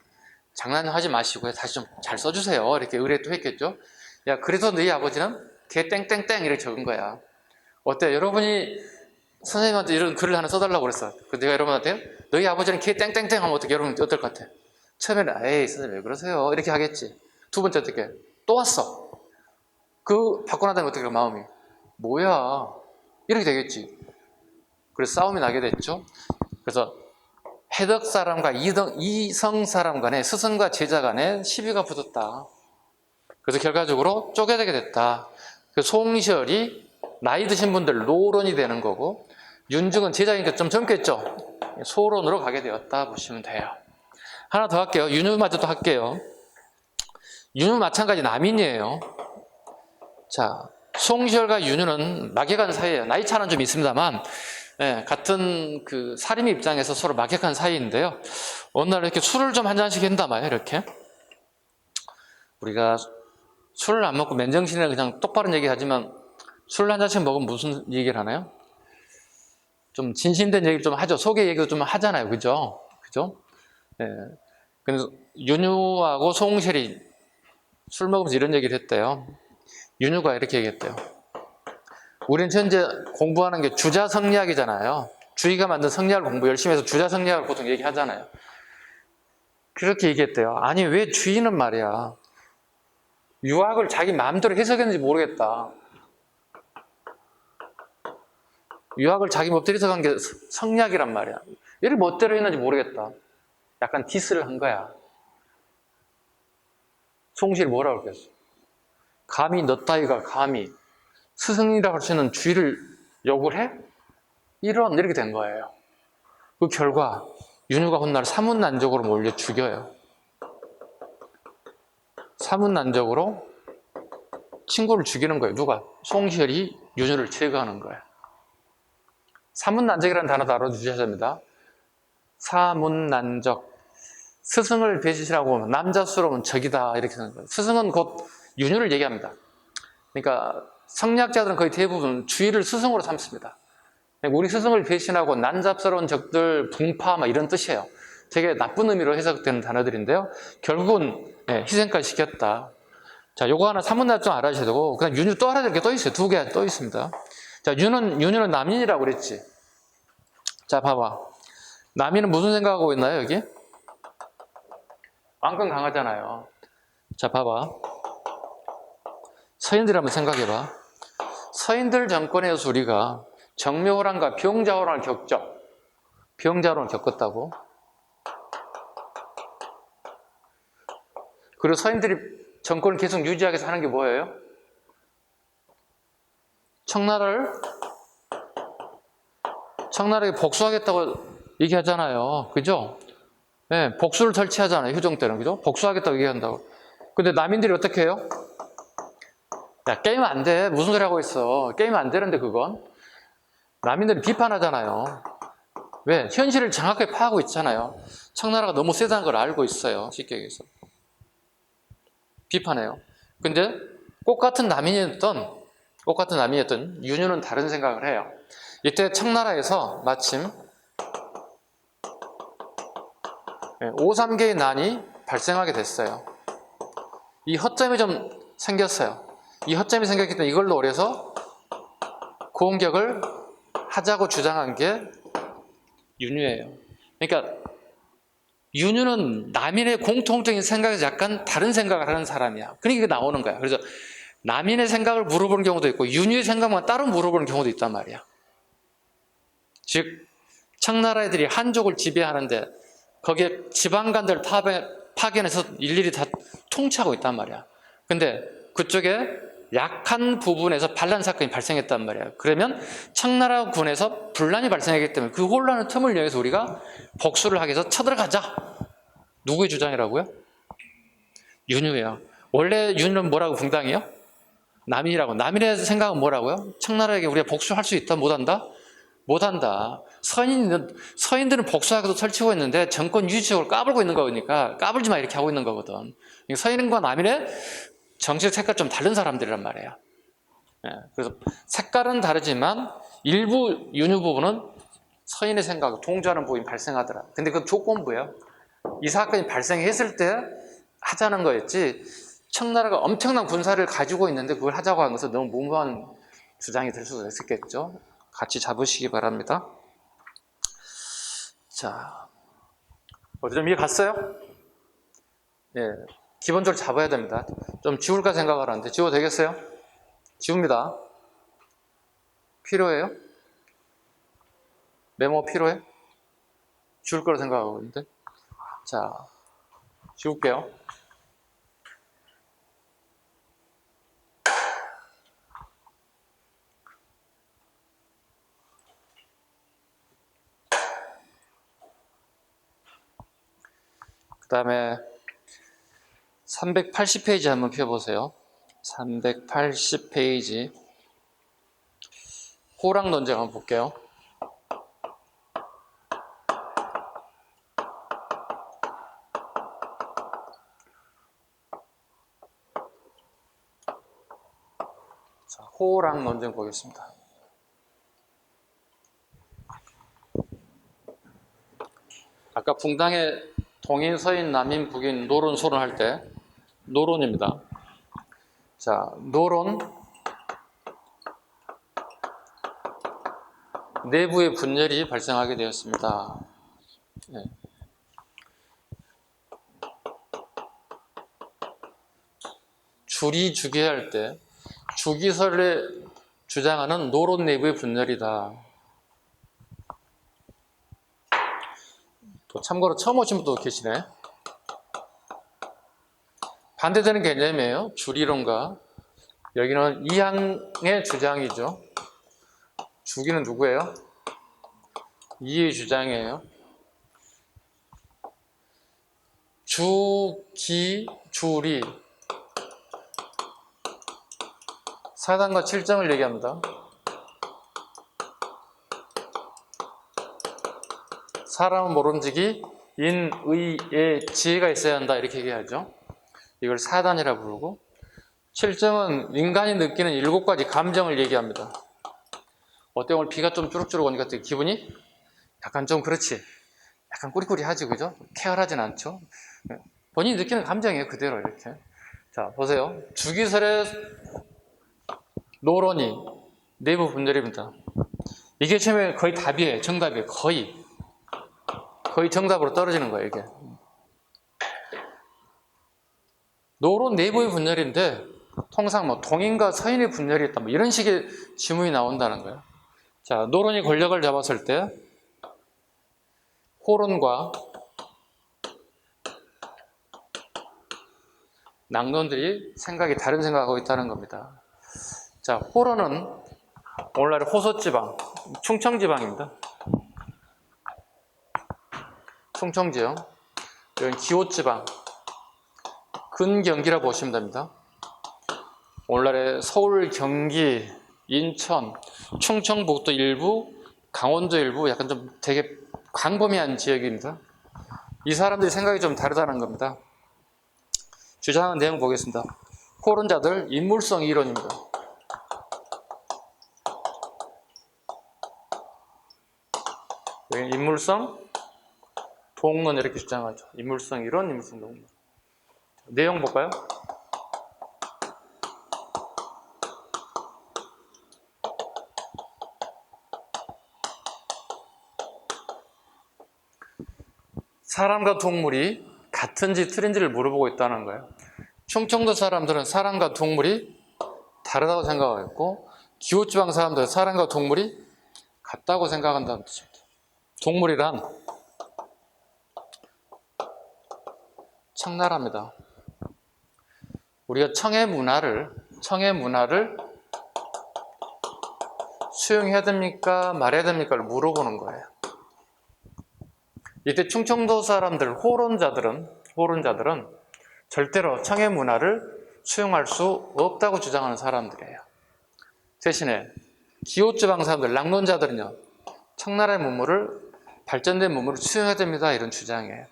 장난하지 마시고 다시 좀 잘 써주세요. 이렇게 의뢰도 했겠죠. 야, 그래서 너희 아버지는 개 땡땡땡 이렇게 적은 거야. 어때? 여러분이 선생님한테 이런 글을 하나 써달라고 그랬어. 내가 여러분한테 너희 아버지는 개 땡땡땡 하면 어떻게, 여러분 어떨 것 같아? 처음에는 에이 선생님 왜 그러세요? 이렇게 하겠지. 두 번째 어떻게? 또 왔어. 받고 나다니 어떻게 마음이? 뭐야? 이렇게 되겠지. 그래서 싸움이 나게 됐죠. 그래서 해덕 사람과 이성 사람 간에, 스승과 제자 간에 시비가 붙었다. 그래서 결과적으로 쪼개되게 됐다. 그래서 송시열이 나이 드신 분들 노론이 되는 거고, 윤중은 제자니까 좀 젊겠죠. 소론으로 가게 되었다 보시면 돼요. 하나 더 할게요. 윤유마저도 할게요. 윤유 마찬가지 남인이에요. 자, 송시열과 윤유는 막역한 사이예요. 나이 차는 좀 있습니다만, 예, 같은 그 사림 입장에서 서로 막역한 사이인데요. 어느 날 이렇게 술을 좀 한 잔씩 한단 말이에요. 이렇게 우리가 술을 안 먹고 맨정신에 그냥 똑바른 얘기 하지만 술 한 잔씩 먹으면 무슨 얘기를 하나요? 좀 진심된 얘기를 좀 하죠. 속의 얘기도 좀 하잖아요. 그죠? 그죠? 예. 그래서 윤유하고 송시열이 술 먹으면서 이런 얘기를 했대요. 윤유가 이렇게 얘기했대요. 우리는 현재 공부하는 게 주자성리학이잖아요. 주의가 만든 성리학을 공부 열심히 해서 주자성리학을 보통 얘기하잖아요. 그렇게 얘기했대요. 아니 왜 주의는 말이야. 유학을 자기 마음대로 해석했는지 모르겠다. 유학을 자기 멋대로 해석한 게 성리학이란 말이야. 얘를 멋대로 했는지 모르겠다. 약간 디스를 한 거야. 송시를 뭐라고 그랬겠어? 감히 너 따위가 감히 스승이라고 할 수 있는 주의를 욕을 해? 이렇게 된 거예요. 그 결과 윤유가 훗날 사문난적으로 몰려 죽여요. 사문난적으로 친구를 죽이는 거예요. 누가? 송시열이 윤유를 제거하는 거예요. 사문난적이라는 단어도 알아두셔야 됩니다. 사문난적. 스승을 배신하고 남자스러운 적이다 이렇게 하는 거예요. 스승은 곧 윤유를 얘기합니다. 그러니까 성리학자들은 거의 대부분 주의를 스승으로 삼습니다. 우리 스승을 배신하고 난잡스러운 적들, 붕파 막 이런 뜻이에요. 되게 나쁜 의미로 해석되는 단어들인데요. 결국은 희생까지 시켰다. 자, 요거 하나 사문날 좀 알아주셔야 되고, 그다음 윤유 또 알아야 될 게 또 있어요. 두 개 또 있습니다. 자, 윤유는 남인이라고 그랬지. 자, 봐봐. 남인은 무슨 생각하고 있나요, 여기? 왕권 강하잖아요. 자, 봐봐. 서인들 한번 생각해봐. 서인들 정권에서 우리가 정묘호란과 병자호란을 겪죠. 병자호란을 겪었다고. 그리고 서인들이 정권을 계속 유지하기 위해서 하는 게 뭐예요? 청나라에게 복수하겠다고 얘기하잖아요. 그죠? 네, 복수를 설치하잖아요. 휴종 때는. 그죠? 복수하겠다고 얘기한다고. 근데 남인들이 어떻게 해요? 야, 게임 안 돼. 무슨 소리 하고 있어. 게임 안 되는데, 그건. 남인들이 비판하잖아요. 왜? 현실을 정확하게 파악하고 있잖아요. 청나라가 너무 세다는 걸 알고 있어요. 쉽게 얘기해서. 비판해요. 근데 똑같은 남인이었던 윤유는 다른 생각을 해요. 이때 청나라에서 마침 5.3개의 난이 발생하게 됐어요. 이 허점이 좀 생겼어요. 이 허점이 생겼기 때문에 이걸 노려서 공격을 하자고 주장한 게 윤유예요. 그러니까 윤유는 남인의 공통적인 생각에서 약간 다른 생각을 하는 사람이야. 그러니까 이게 나오는 거야. 그래서 남인의 생각을 물어보는 경우도 있고 윤유의 생각만 따로 물어보는 경우도 있단 말이야. 즉 청나라 애들이 한족을 지배하는데 거기에 지방간들을 파견해서 일일이 다 통치하고 있단 말이야. 근데 그쪽에 약한 부분에서 반란 사건이 발생했단 말이야. 그러면 청나라 군에서 분란이 발생하기 때문에 그 혼란의 틈을 이용해서 우리가 복수를 하기 위해서 쳐들어가자. 누구의 주장이라고요? 윤유예요. 원래 윤유는 뭐라고 붕당이요? 남인이라고. 남인의 생각은 뭐라고요? 청나라에게 우리가 복수할 수 있다? 못한다? 못한다. 서인들은 복수하기도 설치고 있는데 정권 유지적으로 까불고 있는 거니까 까불지 마 이렇게 하고 있는 거거든. 서인과 남인의 정치적 색깔 좀 다른 사람들이란 말이에요. 그래서 색깔은 다르지만 일부 윤유 부분은 서인의 생각, 동조하는 부분이 발생하더라. 근데 그건 조건부예요. 이 사건이 발생했을 때 하자는 거였지 청나라가 엄청난 군사를 가지고 있는데 그걸 하자고 한 것은 너무 무모한 주장이 될 수도 있었겠죠. 같이 잡으시기 바랍니다. 자, 어디 좀 이해 갔어요? 예, 기본적으로 잡아야 됩니다. 좀 지울까 생각을 하는데 지워도 되겠어요? 지웁니다. 필요해요? 메모 필요해? 지울 거라 생각하고 있는데. 자, 지울게요. 그 다음에 380페이지 한번 펴보세요. 380페이지. 호랑 논쟁 한번 볼게요. 자, 호랑 논쟁 보겠습니다. 아까 붕당에 동인, 서인, 남인, 북인, 노론, 소론 할 때 노론입니다. 자, 노론 내부의 분열이 발생하게 되었습니다. 네. 줄이 주기할 때 주기설에 주장하는 노론 내부의 분열이다. 또 참고로 처음 오신 분도 계시네. 반대되는 개념이에요. 줄이론과. 여기는 이항의 주장이죠. 주기는 누구예요? 이의 주장이에요. 주기, 줄이 사단과 칠정을 얘기합니다. 사람은 모름지기 인, 의, 의 지혜가 있어야 한다 이렇게 얘기하죠. 이걸 사단이라 부르고, 칠정은 인간이 느끼는 7가지 감정을 얘기합니다. 어때? 오늘 비가 좀 주룩주룩 오니까 기분이 약간 좀 그렇지. 약간 꾸리꾸리하지, 그죠? 쾌활하진 않죠? 본인이 느끼는 감정이에요, 그대로 이렇게. 자, 보세요. 주기설의 노론이 내부 분열입니다. 이게 처음에 거의 답이에요. 정답이에요. 거의 정답으로 떨어지는 거예요, 이게. 노론 내부의 분열인데 통상 뭐 동인과 서인의 분열이 있다 뭐 이런 식의 지문이 나온다는 거예요. 자, 노론이 권력을 잡았을 때 호론과 낙론들이 다른 생각하고 있다는 겁니다. 자, 호론은 오늘날의 호서지방, 충청지방입니다. 충청지역, 여기 기호지방, 근경기라고 보시면 됩니다. 오늘날의 서울, 경기, 인천, 충청북도 일부, 강원도 일부 약간 좀 되게 광범위한 지역입니다. 이 사람들이 생각이 좀 다르다는 겁니다. 주장하는 내용 보겠습니다. 호론자들 인물성 이론입니다. 여기 인물성 동론 이렇게 주장하죠. 인물성 이론, 인물성 동론. 내용 볼까요? 사람과 동물이 같은지 틀린지를 물어보고 있다는 거예요. 충청도 사람들은 사람과 동물이 다르다고 생각하고, 기호지방 사람들은 사람과 동물이 같다고 생각한다는 뜻입니다. 동물이란 청나라입니다. 우리가 청의 문화를 수용해야 됩니까? 말해야 됩니까?를 물어보는 거예요. 이때 충청도 사람들, 호론자들은 절대로 청의 문화를 수용할 수 없다고 주장하는 사람들이에요. 대신에 기호지방 사람들, 낙론자들은요, 청나라의 발전된 문물을 수용해야 됩니다. 이런 주장이에요.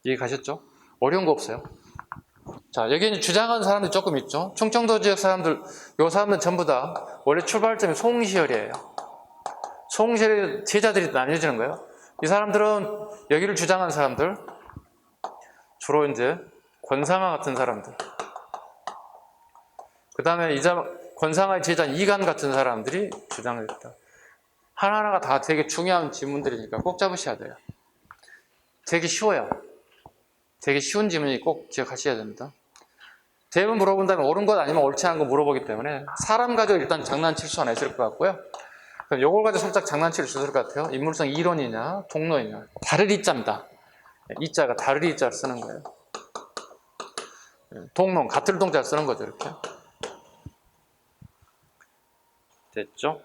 이해 가셨죠? 어려운 거 없어요. 자, 여기 주장하는 사람들이 조금 있죠. 충청도 지역 사람들, 요 사람들은 전부 다 원래 출발점이 송시열이에요. 송시열의 제자들이 나뉘어지는 거예요. 이 사람들은 여기를 주장하는 사람들, 주로 이제 권상하 같은 사람들, 그 다음에 권상하의 제자 이간 같은 사람들이 주장을 했다. 하나하나가 다 되게 중요한 지문들이니까 꼭 잡으셔야 돼요. 되게 쉬워요. 되게 쉬운 지문이 꼭 기억하셔야 됩니다. 대부분 물어본 다음에 옳은 것 아니면 옳지 않은 거 물어보기 때문에 사람 가지고 일단 장난칠 수는 있을 것 같고요. 그럼 요걸 가지고 살짝 장난칠 수 있을 것 같아요. 인물성 이론이냐 동론이냐. 다르리자입니다. 이자가 다르리자를 쓰는 거예요. 동론, 같을 동자를 쓰는 거죠. 이렇게. 됐죠?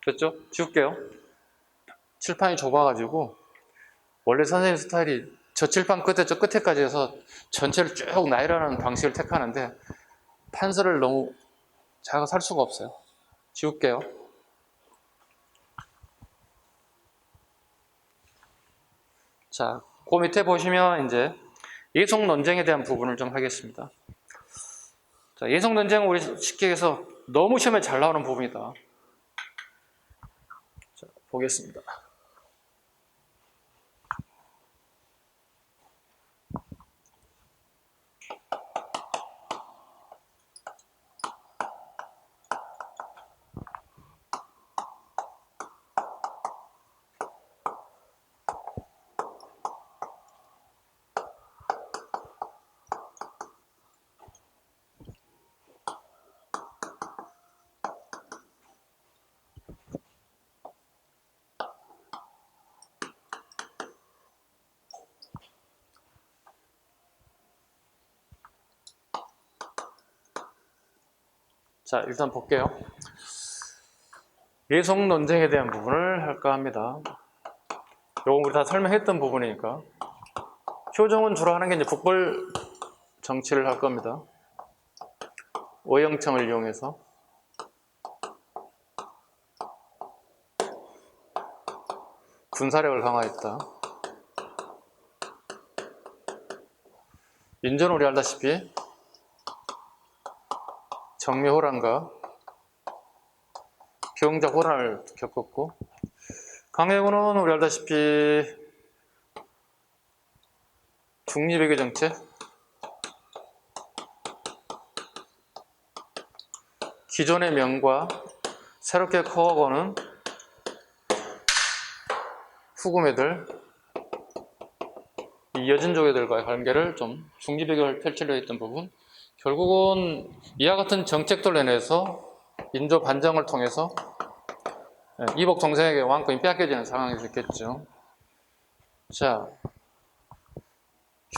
됐죠? 지울게요. 칠판이 좁아가지고 원래 선생님 스타일이 저 칠판 끝에 저 끝에까지 해서 전체를 쭉 나열하는 방식을 택하는데 판서를 너무 제가 살 수가 없어요. 지울게요. 자, 그 밑에 보시면 이제 예속 논쟁에 대한 부분을 좀 하겠습니다. 자, 예속 논쟁은 우리 쉽게 해서 너무 시험에 잘 나오는 부분이다. 자, 보겠습니다. 자, 일단 볼게요. 예속 논쟁에 대한 부분을 할까 합니다. 요거 우리 다 설명했던 부분이니까. 효정은 주로 하는 게 이제 국벌 정치를 할 겁니다. 오형청을 이용해서. 군사력을 강화했다. 인조는 우리 알다시피 정묘호란과 병자 호란을 겪었고, 강해군은 우리 알다시피 중립외교 정책, 기존의 명과 새롭게 커가고는 후금애들, 이 여진족애들과의 관계를 좀 중립외교를 펼치려 했던 부분, 결국은 이와 같은 정책들로 인해서 인조 반정을 통해서 이복 동생에게 왕권이 빼앗겨지는 상황이 됐겠죠. 자,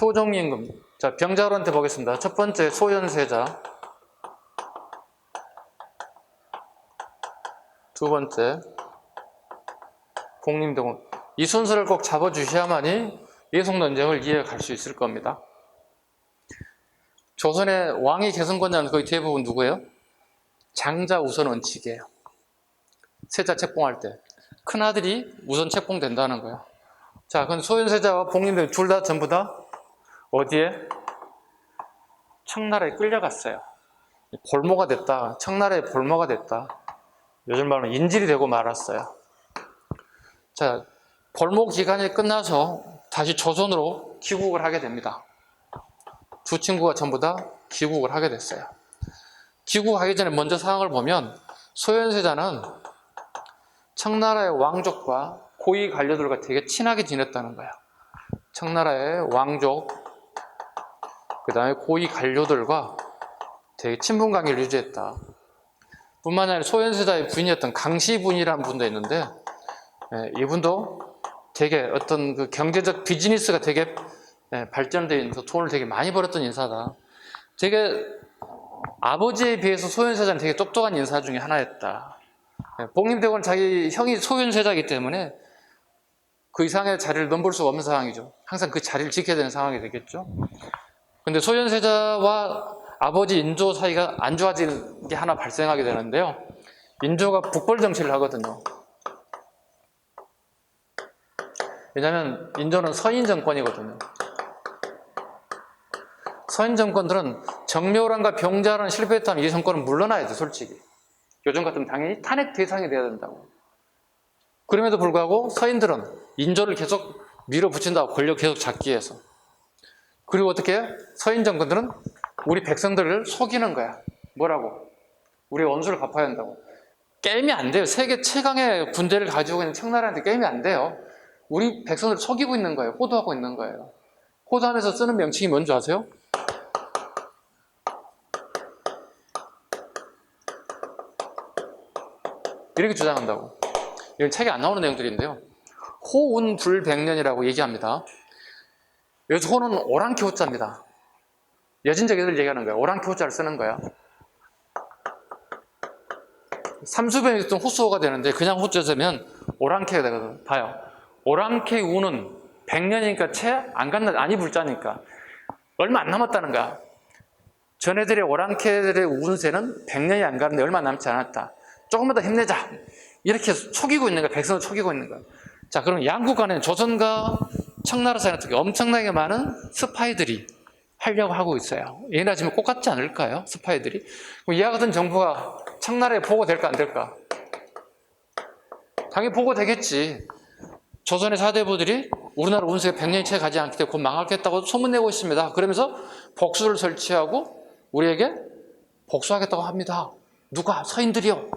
효종임금. 자, 병자호란때 보겠습니다. 첫 번째 소현세자, 두 번째 복림동원. 이 순서를 꼭 잡아주셔야만이 예속 논쟁을 이해갈 수 있을 겁니다. 조선의 왕위 계승권자는 거의 대부분 누구예요? 장자 우선 원칙이에요. 세자 책봉할 때 큰아들이 우선 책봉된다는 거예요. 자, 그럼 소현세자와 복림동 둘 다 전부 다 어디에? 청나라에 끌려갔어요. 볼모가 됐다. 청나라의 볼모가 됐다. 요즘 말로 인질이 되고 말았어요. 자, 볼모 기간이 끝나서 다시 조선으로 귀국을 하게 됩니다. 두 친구가 전부 다 귀국을 하게 됐어요. 귀국하기 전에 먼저 상황을 보면 소현세자는 청나라의 왕족과 고위 관료들과 되게 친하게 지냈다는 거야. 청나라의 왕족, 그 다음에 고위 관료들과 되게 친분 관계를 유지했다. 뿐만 아니라 소현세자의 부인이었던 강시분이라는 분도 있는데, 이분도 되게 어떤 그 경제적 비즈니스가 되게 발전되어 있어서 돈을 되게 많이 벌었던 인사다. 되게 아버지에 비해서 소현세자는 되게 똑똑한 인사 중에 하나였다. 복림대원은 자기 형이 소현세자이기 때문에 그 이상의 자리를 넘볼 수가 없는 상황이죠. 항상 그 자리를 지켜야 되는 상황이 되겠죠. 근데 소현세자와 아버지 인조 사이가 안 좋아지는 게 하나 발생하게 되는데요. 인조가 북벌 정치를 하거든요. 왜냐하면 인조는 서인 정권이거든요. 서인 정권들은 정묘호란과 병자호란 실패했다면 이 정권은 물러나야 돼, 솔직히. 요즘 같으면 당연히 탄핵 대상이 돼야 된다고. 그럼에도 불구하고 서인들은 인조를 계속 밀어붙인다고, 권력 계속 잡기 위해서. 그리고 어떻게 해? 서인 정권들은 우리 백성들을 속이는 거야. 뭐라고? 우리 원수를 갚아야 한다고. 게임이 안 돼요. 세계 최강의 군대를 가지고 있는 청나라한테 게임이 안 돼요. 우리 백성들을 속이고 있는 거예요. 호도하고 있는 거예요. 호도하면서 쓰는 명칭이 뭔지 아세요? 이렇게 주장한다고. 이건 책에 안 나오는 내용들인데요. 호운불백년이라고 얘기합니다. 여기서 호는 오랑캐 호자입니다. 여진적 애들 얘기하는 거야. 오랑캐 호자를 쓰는 거야. 삼수변이 있던 호수호가 되는데 그냥 호자 쓰면 오랑캐가 되거든. 봐요. 오랑캐 우는 100년이니까 채 안 갔나, 아니 불자니까. 얼마 안 남았다는 거야. 전애들의 오랑캐들의 운세는 100년이 안 가는데 얼마 남지 않았다. 조금만 더 힘내자. 이렇게 속이고 있는 거야. 백성을 속이고 있는 거야. 자, 그럼 양국 간에는 조선과 청나라 사이에 엄청나게 많은 스파이들이 하려고 하고 있어요. 얘네가 지금 똑같지 않을까요? 스파이들이. 그럼 이와 같은 정보가 청나라에 보고될까 안 될까? 당연히 보고되겠지. 조선의 사대부들이 우리나라 운세가 100년이 채 가지 않기 때문에 곧 망하겠다고 소문내고 있습니다. 그러면서 복수를 설치하고 우리에게 복수하겠다고 합니다. 누가? 서인들이요.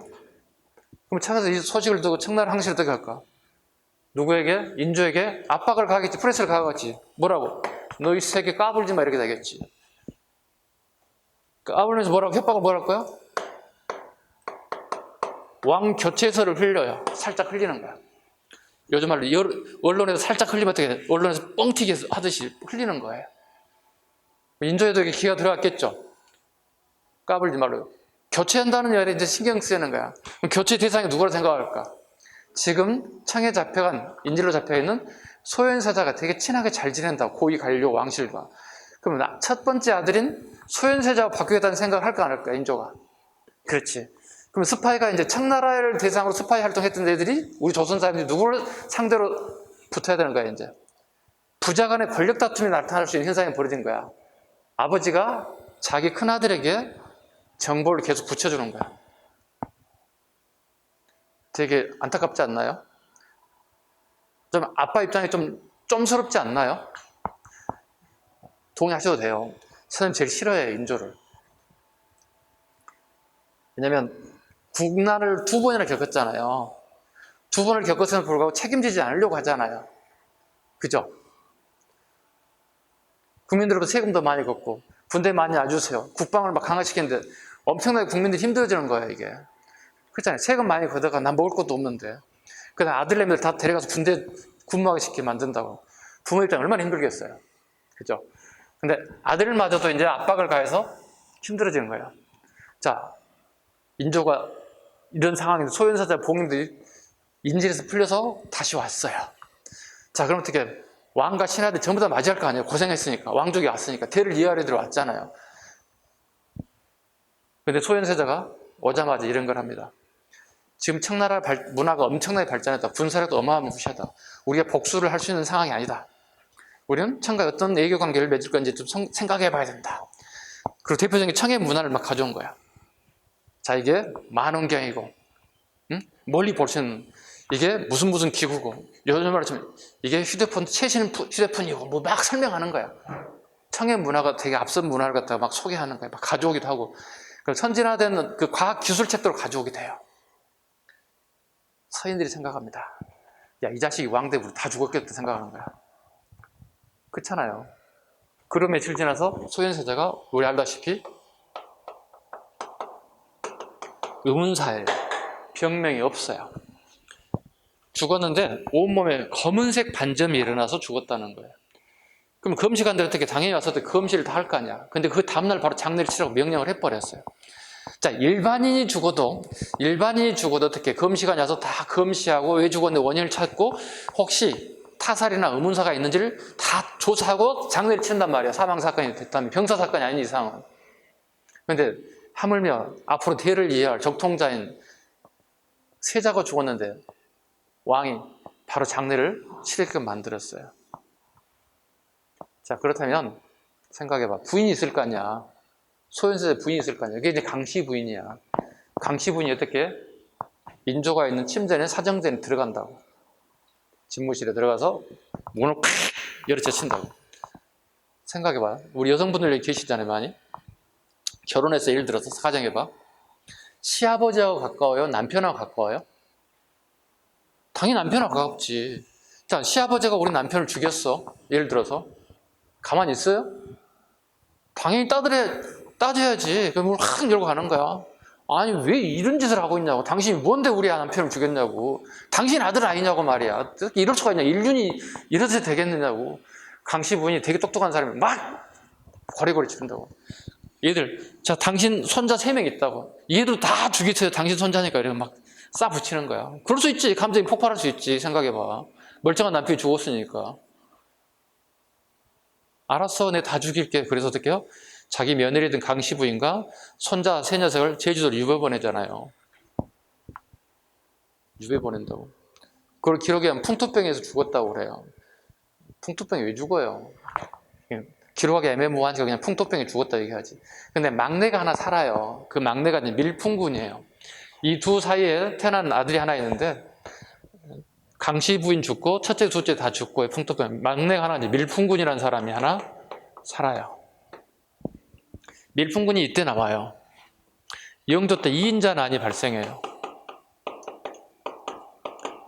그럼 청나라에서 이 소식을 듣고 청나라 항시를 어떻게 할까? 누구에게? 인조에게 압박을 가하겠지. 프레스를 가하겠지. 뭐라고? 너희 세계 까불지 마 이렇게 되겠지. 까불면서 뭐라고? 협박을 뭐랄 거야? 왕 교체서를 흘려요. 살짝 흘리는 거야. 요즘 말로 언론에서 살짝 흘리면 어떻게 돼? 언론에서 뻥튀기 하듯이 흘리는 거예요. 인조에도 이게 기가 들어갔겠죠. 까불지 말로. 교체한다는 말에 이제 신경 쓰이는 거야. 그럼 교체 대상이 누구라 생각할까? 지금 청에 잡혀간, 인질로 잡혀있는 소현세자가 되게 친하게 잘 지낸다. 고위 관료 왕실과. 그럼 첫 번째 아들인 소현세자와 바뀌겠다는 생각을 할까 안 할까? 인조가. 그렇지. 그럼 스파이가 이제 청나라를 대상으로 스파이 활동했던 애들이 우리 조선 사람들이 누구를 상대로 붙어야 되는 거야, 이제. 부자 간의 권력 다툼이 나타날 수 있는 현상이 벌어진 거야. 아버지가 자기 큰아들에게 정보를 계속 붙여주는 거야. 되게 안타깝지 않나요? 좀 아빠 입장에 좀 쫌스럽지 않나요? 동의하셔도 돼요. 저는 제일 싫어해요, 인조를. 왜냐면 국난을 2번이나 겪었잖아요. 2번을 겪었음에도 불구하고 책임지지 않으려고 하잖아요. 그죠? 국민들로부터 세금도 많이 걷고 군대 많이 놔주세요. 국방을 막 강화시키는데 엄청나게 국민들이 힘들어지는 거예요, 이게. 그렇잖아요. 세금 많이 걷다가 난 먹을 것도 없는데. 그다음 아들내미들 다 데려가서 군대 근무하게 시키게 만든다고. 부모 입장에 얼마나 힘들겠어요. 그죠? 근데 아들마저도 이제 압박을 가해서 힘들어지는 거예요. 자, 인조가 이런 상황에서 소현사자 봉인들이 인질에서 풀려서 다시 왔어요. 자, 그럼 어떻게 왕과 신하들 전부 다 맞이할 거 아니에요. 고생했으니까. 왕족이 왔으니까. 대를 이해하려 들어왔잖아요. 근데 소현세자가 오자마자 이런 걸 합니다. 지금 청나라 문화가 엄청나게 발전했다. 군사력도 어마어마무시하다. 우리가 복수를 할 수 있는 상황이 아니다. 우리는 청과 어떤 외교 관계를 맺을 건지 좀 생각해 봐야 된다. 그리고 대표적인 청의 문화를 막 가져온 거야. 자, 이게 만원경이고, 응? 멀리 볼 수 있는, 이게 무슨 기구고, 요즘 말로 치면 이게 휴대폰, 최신 휴대폰이고, 뭐 막 설명하는 거야. 청의 문화가 되게 앞선 문화를 갖다가 막 소개하는 거야. 막 가져오기도 하고. 선진화된 그 과학 기술 책도를 가져오기도 해요. 서인들이 생각합니다. 야, 이 자식이 왕 되고 다 죽었겠다 생각하는 거야. 그렇잖아요. 그런 며칠 지나서 소현세자가 우리 알다시피 의문사예요. 병명이 없어요. 죽었는데 온몸에 검은색 반점이 일어나서 죽었다는 거예요. 그럼 검시관들 어떻게 당연히 와서 검시를 다 할 거 아니야. 근데 그 다음날 바로 장례를 치라고 명령을 해버렸어요. 자, 일반인이 죽어도 어떻게 검시관이 와서 다 검시하고 왜 죽었는지 원인을 찾고 혹시 타살이나 의문사가 있는지를 다 조사하고 장례를 치른단 말이야. 사망사건이 됐다면. 병사사건이 아닌 이상은. 근데 하물며 앞으로 대를 이해할 적통자인 세자가 죽었는데 왕이 바로 장례를 치르게끔 만들었어요. 자, 그렇다면 생각해봐. 부인이 있을 거 아니야. 소현세자 부인이 있을 거 아니야. 이게 이제 강씨 부인이야. 강씨 부인이 어떻게 인조가 있는 침전에 사정전에 들어간다고. 집무실에 들어가서 문을 콱 열어젖힌다고. 생각해봐. 우리 여성분들 여기 계시잖아요, 많이. 결혼해서 예를 들어서 가정해봐. 시아버지하고 가까워요? 남편하고 가까워요? 당연히 남편하고 가깝지. 자, 시아버지가 우리 남편을 죽였어. 예를 들어서. 가만히 있어요? 당연히 따져야지. 그럼 문을 확 열고 가는 거야. 아니, 왜 이런 짓을 하고 있냐고. 당신이 뭔데 우리 남편을 죽였냐고. 당신 아들 아니냐고 말이야. 이럴 수가 있냐. 인륜이 이래도 되겠느냐고. 강씨 부인이 되게 똑똑한 사람이 막 고리고리 치른다고. 얘들, 자, 당신 손자 3명 있다고. 얘도 다 죽이세요. 당신 손자니까. 이러면 막 싸 붙이는 거야. 그럴 수 있지. 감정이 폭발할 수 있지. 생각해봐. 멀쩡한 남편이 죽었으니까. 알았어, 내가 다 죽일게. 그래서 어떻게 해요? 자기 며느리든 강씨 부인과 손자 세 녀석을 제주도로 유배 보내잖아요. 유배 보낸다고. 그걸 기록에 하면 풍토병에서 죽었다고 그래요. 풍토병이 왜 죽어요? 기록하기 애매모호하니까 그냥 풍토병에 죽었다 얘기하지. 근데 막내가 하나 살아요. 그 막내가 이제 밀풍군이에요. 이 두 사이에 태어난 아들이 하나 있는데 강씨 부인 죽고 첫째, 둘째 다 죽고 풍토병. 막내가 하나 이제 밀풍군이라는 사람이 하나 살아요. 밀풍군이 이때 나와요. 영조 때 2인자 난이 발생해요.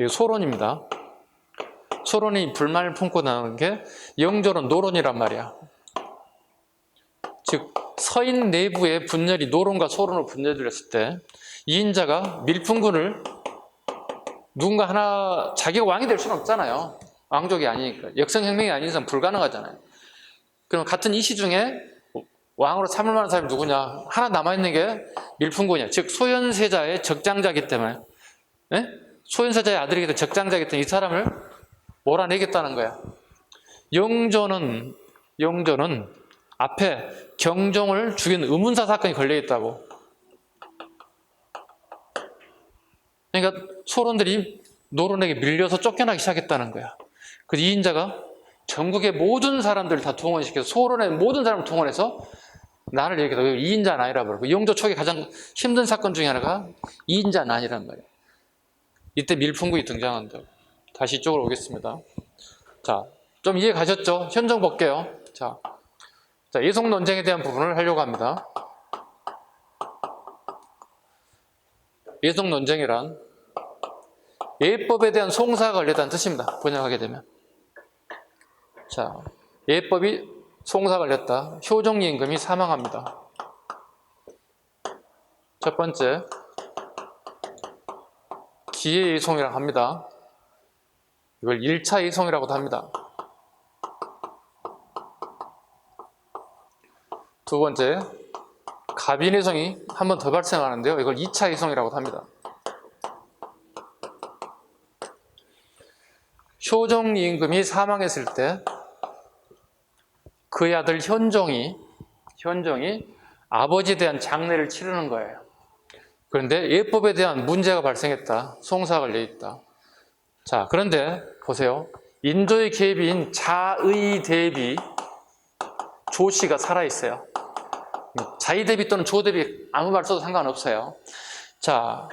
이거 소론입니다. 소론이 불만을 품고 나오는 게 영조는 노론이란 말이야. 즉 서인 내부의 분열이 노론과 소론으로 분열됐을 때 2인자가 밀풍군을 누군가 하나 자기가 왕이 될 수는 없잖아요. 왕족이 아니니까. 역성혁명이 아닌 이상 불가능하잖아요. 그럼 같은 이시 중에 왕으로 삼을 만한 사람이 누구냐? 하나 남아있는 게 밀풍군이야. 즉 소현세자의 적장자이기 때문에 소현세자의 아들이기 때문에 적장자이기 때문에 이 사람을 몰아내겠다는 거야. 영조는 앞에 경종을 죽인 의문사 사건이 걸려있다고. 그러니까 소론들이 노론에게 밀려서 쫓겨나기 시작했다는 거야. 그래서 이인자가 전국의 모든 사람들을 다 동원시켜서 소론의 모든 사람을 동원해서 나를 얘기해서 이인자 난이라 부르고 영조 초기 가장 힘든 사건 중에 하나가 이인자 난이란 말이에요. 이때 밀풍군이 등장한다고. 다시 이쪽으로 오겠습니다. 자, 좀 이해 가셨죠? 현정 볼게요. 자, 예속 논쟁에 대한 부분을 하려고 합니다. 예속 논쟁이란 예법에 대한 송사가 걸렸다는 뜻입니다. 번역하게 되면. 자, 예법이 송사가 걸렸다. 효종이 임금이 사망합니다. 첫 번째, 기예의송이라고 합니다. 이걸 1차 의송이라고도 합니다. 두 번째, 갑인의송이 한 번 더 발생하는데요. 이걸 2차 의송이라고도 합니다. 효종 임금이 사망했을 때 그의 아들 현종이 아버지에 대한 장례를 치르는 거예요. 그런데 예법에 대한 문제가 발생했다. 송사가 걸려있다. 자, 그런데 보세요. 인조의 계비인 자의대비 조씨가 살아있어요. 자의대비 또는 조대비 아무 말 써도 상관없어요. 자,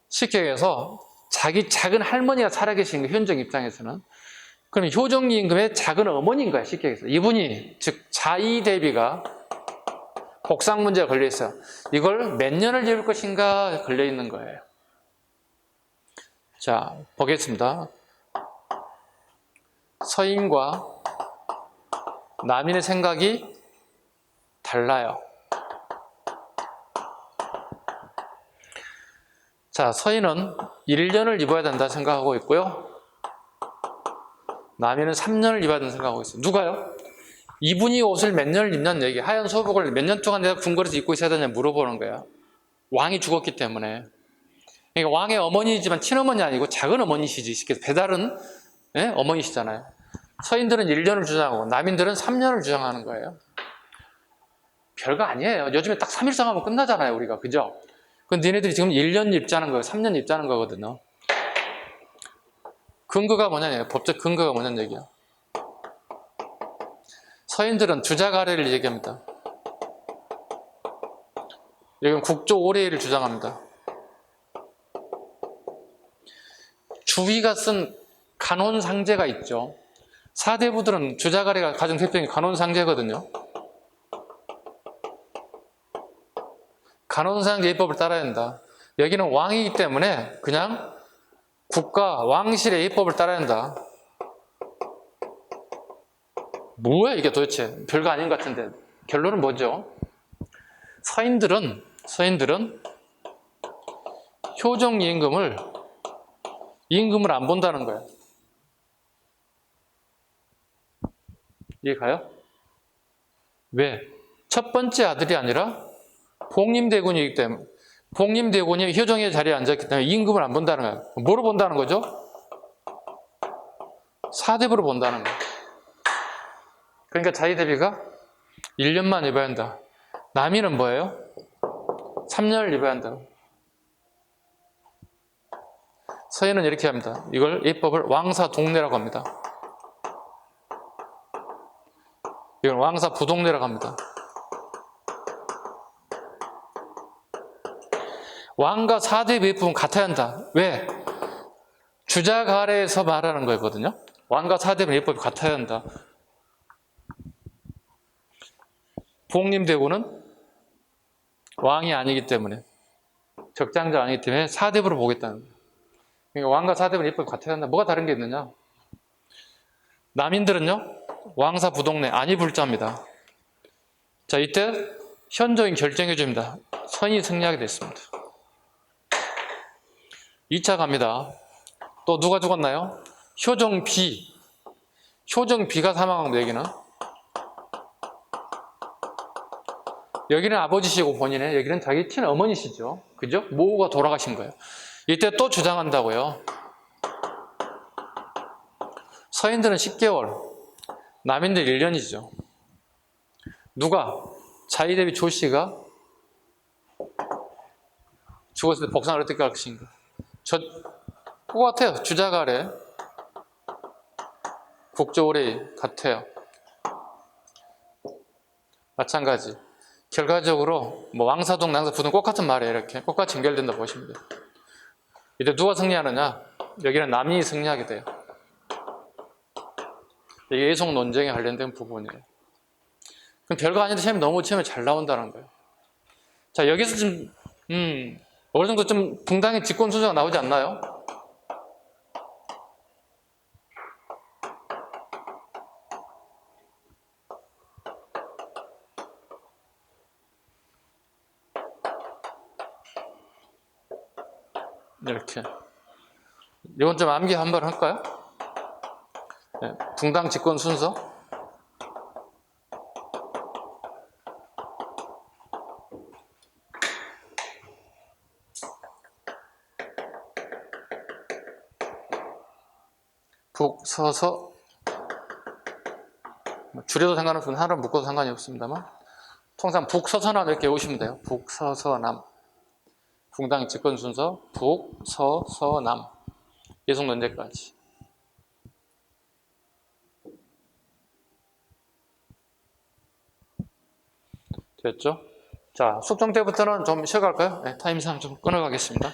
쉽게 얘기해서 자기 작은 할머니가 살아계신 거 현정 입장에서는 그럼 효종 임금의 작은 어머니인 거야. 쉽게 얘기해서 이분이 즉 자의대비가 복상 문제가 걸려있어요. 이걸 몇 년을 이을 것인가 걸려있는 거예요. 자, 보겠습니다. 서인과 남인의 생각이 달라요. 자, 서인은 1년을 입어야 된다 생각하고 있고요. 남인은 3년을 입어야 된다 생각하고 있어요. 누가요? 이분이 옷을 몇 년을 입냐는 얘기, 하얀 소복을 몇 년 동안 내가 궁궐에서 입고 있어야 되냐 물어보는 거야. 왕이 죽었기 때문에. 그러니까 왕의 어머니지만 친어머니 아니고 작은 어머니시지. 배달은 어머니시잖아요. 서인들은 1년을 주장하고 남인들은 3년을 주장하는 거예요. 별거 아니에요. 요즘에 딱 3일상 하면 끝나잖아요, 우리가. 그죠? 근데 니네들이 지금 1년 입자는 거예요. 3년 입자는 거거든요. 근거가 뭐냐면, 법적 근거가 뭐냐는 얘기야. 서인들은 주자가래를 얘기합니다. 여기는 국조 오례를 주장합니다. 주위가 쓴 간혼상제가 있죠. 사대부들은 주자가래가 가장 대표적인 간혼상제거든요. 간혼상제 예법을 따라야 한다. 여기는 왕이기 때문에 그냥 국가 왕실의 예법을 따라야 한다. 뭐야 이게 도대체? 별거 아닌 것 같은데 결론은 뭐죠? 서인들은 효종 임금을 안 본다는 거예요. 이해 가요? 왜? 첫 번째 아들이 아니라 복림대군이기 때문에, 복림대군이 효종의 자리에 앉았기 때문에 임금을 안 본다는 거예요. 뭐로 본다는 거죠? 사대부로 본다는 거예요. 그러니까 자리 대비가 1년만 입어야 한다. 남이는 뭐예요? 3년을 입어야 한다. 서인은 이렇게 합니다. 이걸 예법을 왕사동례라고 합니다. 이걸 왕사부동례라고 합니다. 왕과 사대의 예법은 같아야 한다. 왜? 주작 아래에서 말하는 거거든요. 왕과 사대의 예법이 같아야 한다. 복림대구는 왕이 아니기 때문에, 적장자 아니기 때문에 사대부로 보겠다는 거예요. 그러니까 왕과 사대부는 예법이 같아야 한다. 뭐가 다른 게 있느냐? 남인들은요, 왕사 부동례 아니 불자입니다. 자, 이때 현조인 결정해 줍니다. 선이 승리하게 됐습니다. 2차 갑니다. 또 누가 죽었나요? 효정비. 효정비가 사망한 거, 여기는. 여기는 아버지시고 본인의, 여기는 자기 친어머니시죠. 그죠? 모우가 돌아가신 거예요. 이때 또 주장한다고요. 서인들은 10개월, 남인들 1년이죠. 누가? 자이 대비 조씨가 죽었을 때 복상을 어떻게 할 것인가? 그거 같아요. 주작 아래 국조오래 같아요. 마찬가지. 결과적으로 뭐 왕사동, 낭사부동 똑같은 말이에요. 이렇게 똑같이 연결된다 보시면 돼요. 이때 누가 승리하느냐? 여기는 남인이 승리하게 돼요. 이게 예속 논쟁에 관련된 부분이에요. 그럼 별거 아닌데 시험이 너무 치면 잘 나온다는 거예요. 자, 여기서 좀 어느 정도 좀 붕당의 직권 순서가 나오지 않나요? 이렇게. 이건 좀 암기 한번 할까요? 네, 붕당 직권 순서. 북, 서서, 줄여도 상관없으면 하나로 묶어도 상관이 없습니다만, 통상 북, 서서남 이렇게 외우시면 돼요. 북, 서서,남. 붕당 직권 순서, 북, 서, 남. 예속 논제까지. 됐죠? 자, 숙종 때부터는 좀 쉬어갈까요? 네, 타임상 좀 끊어가겠습니다.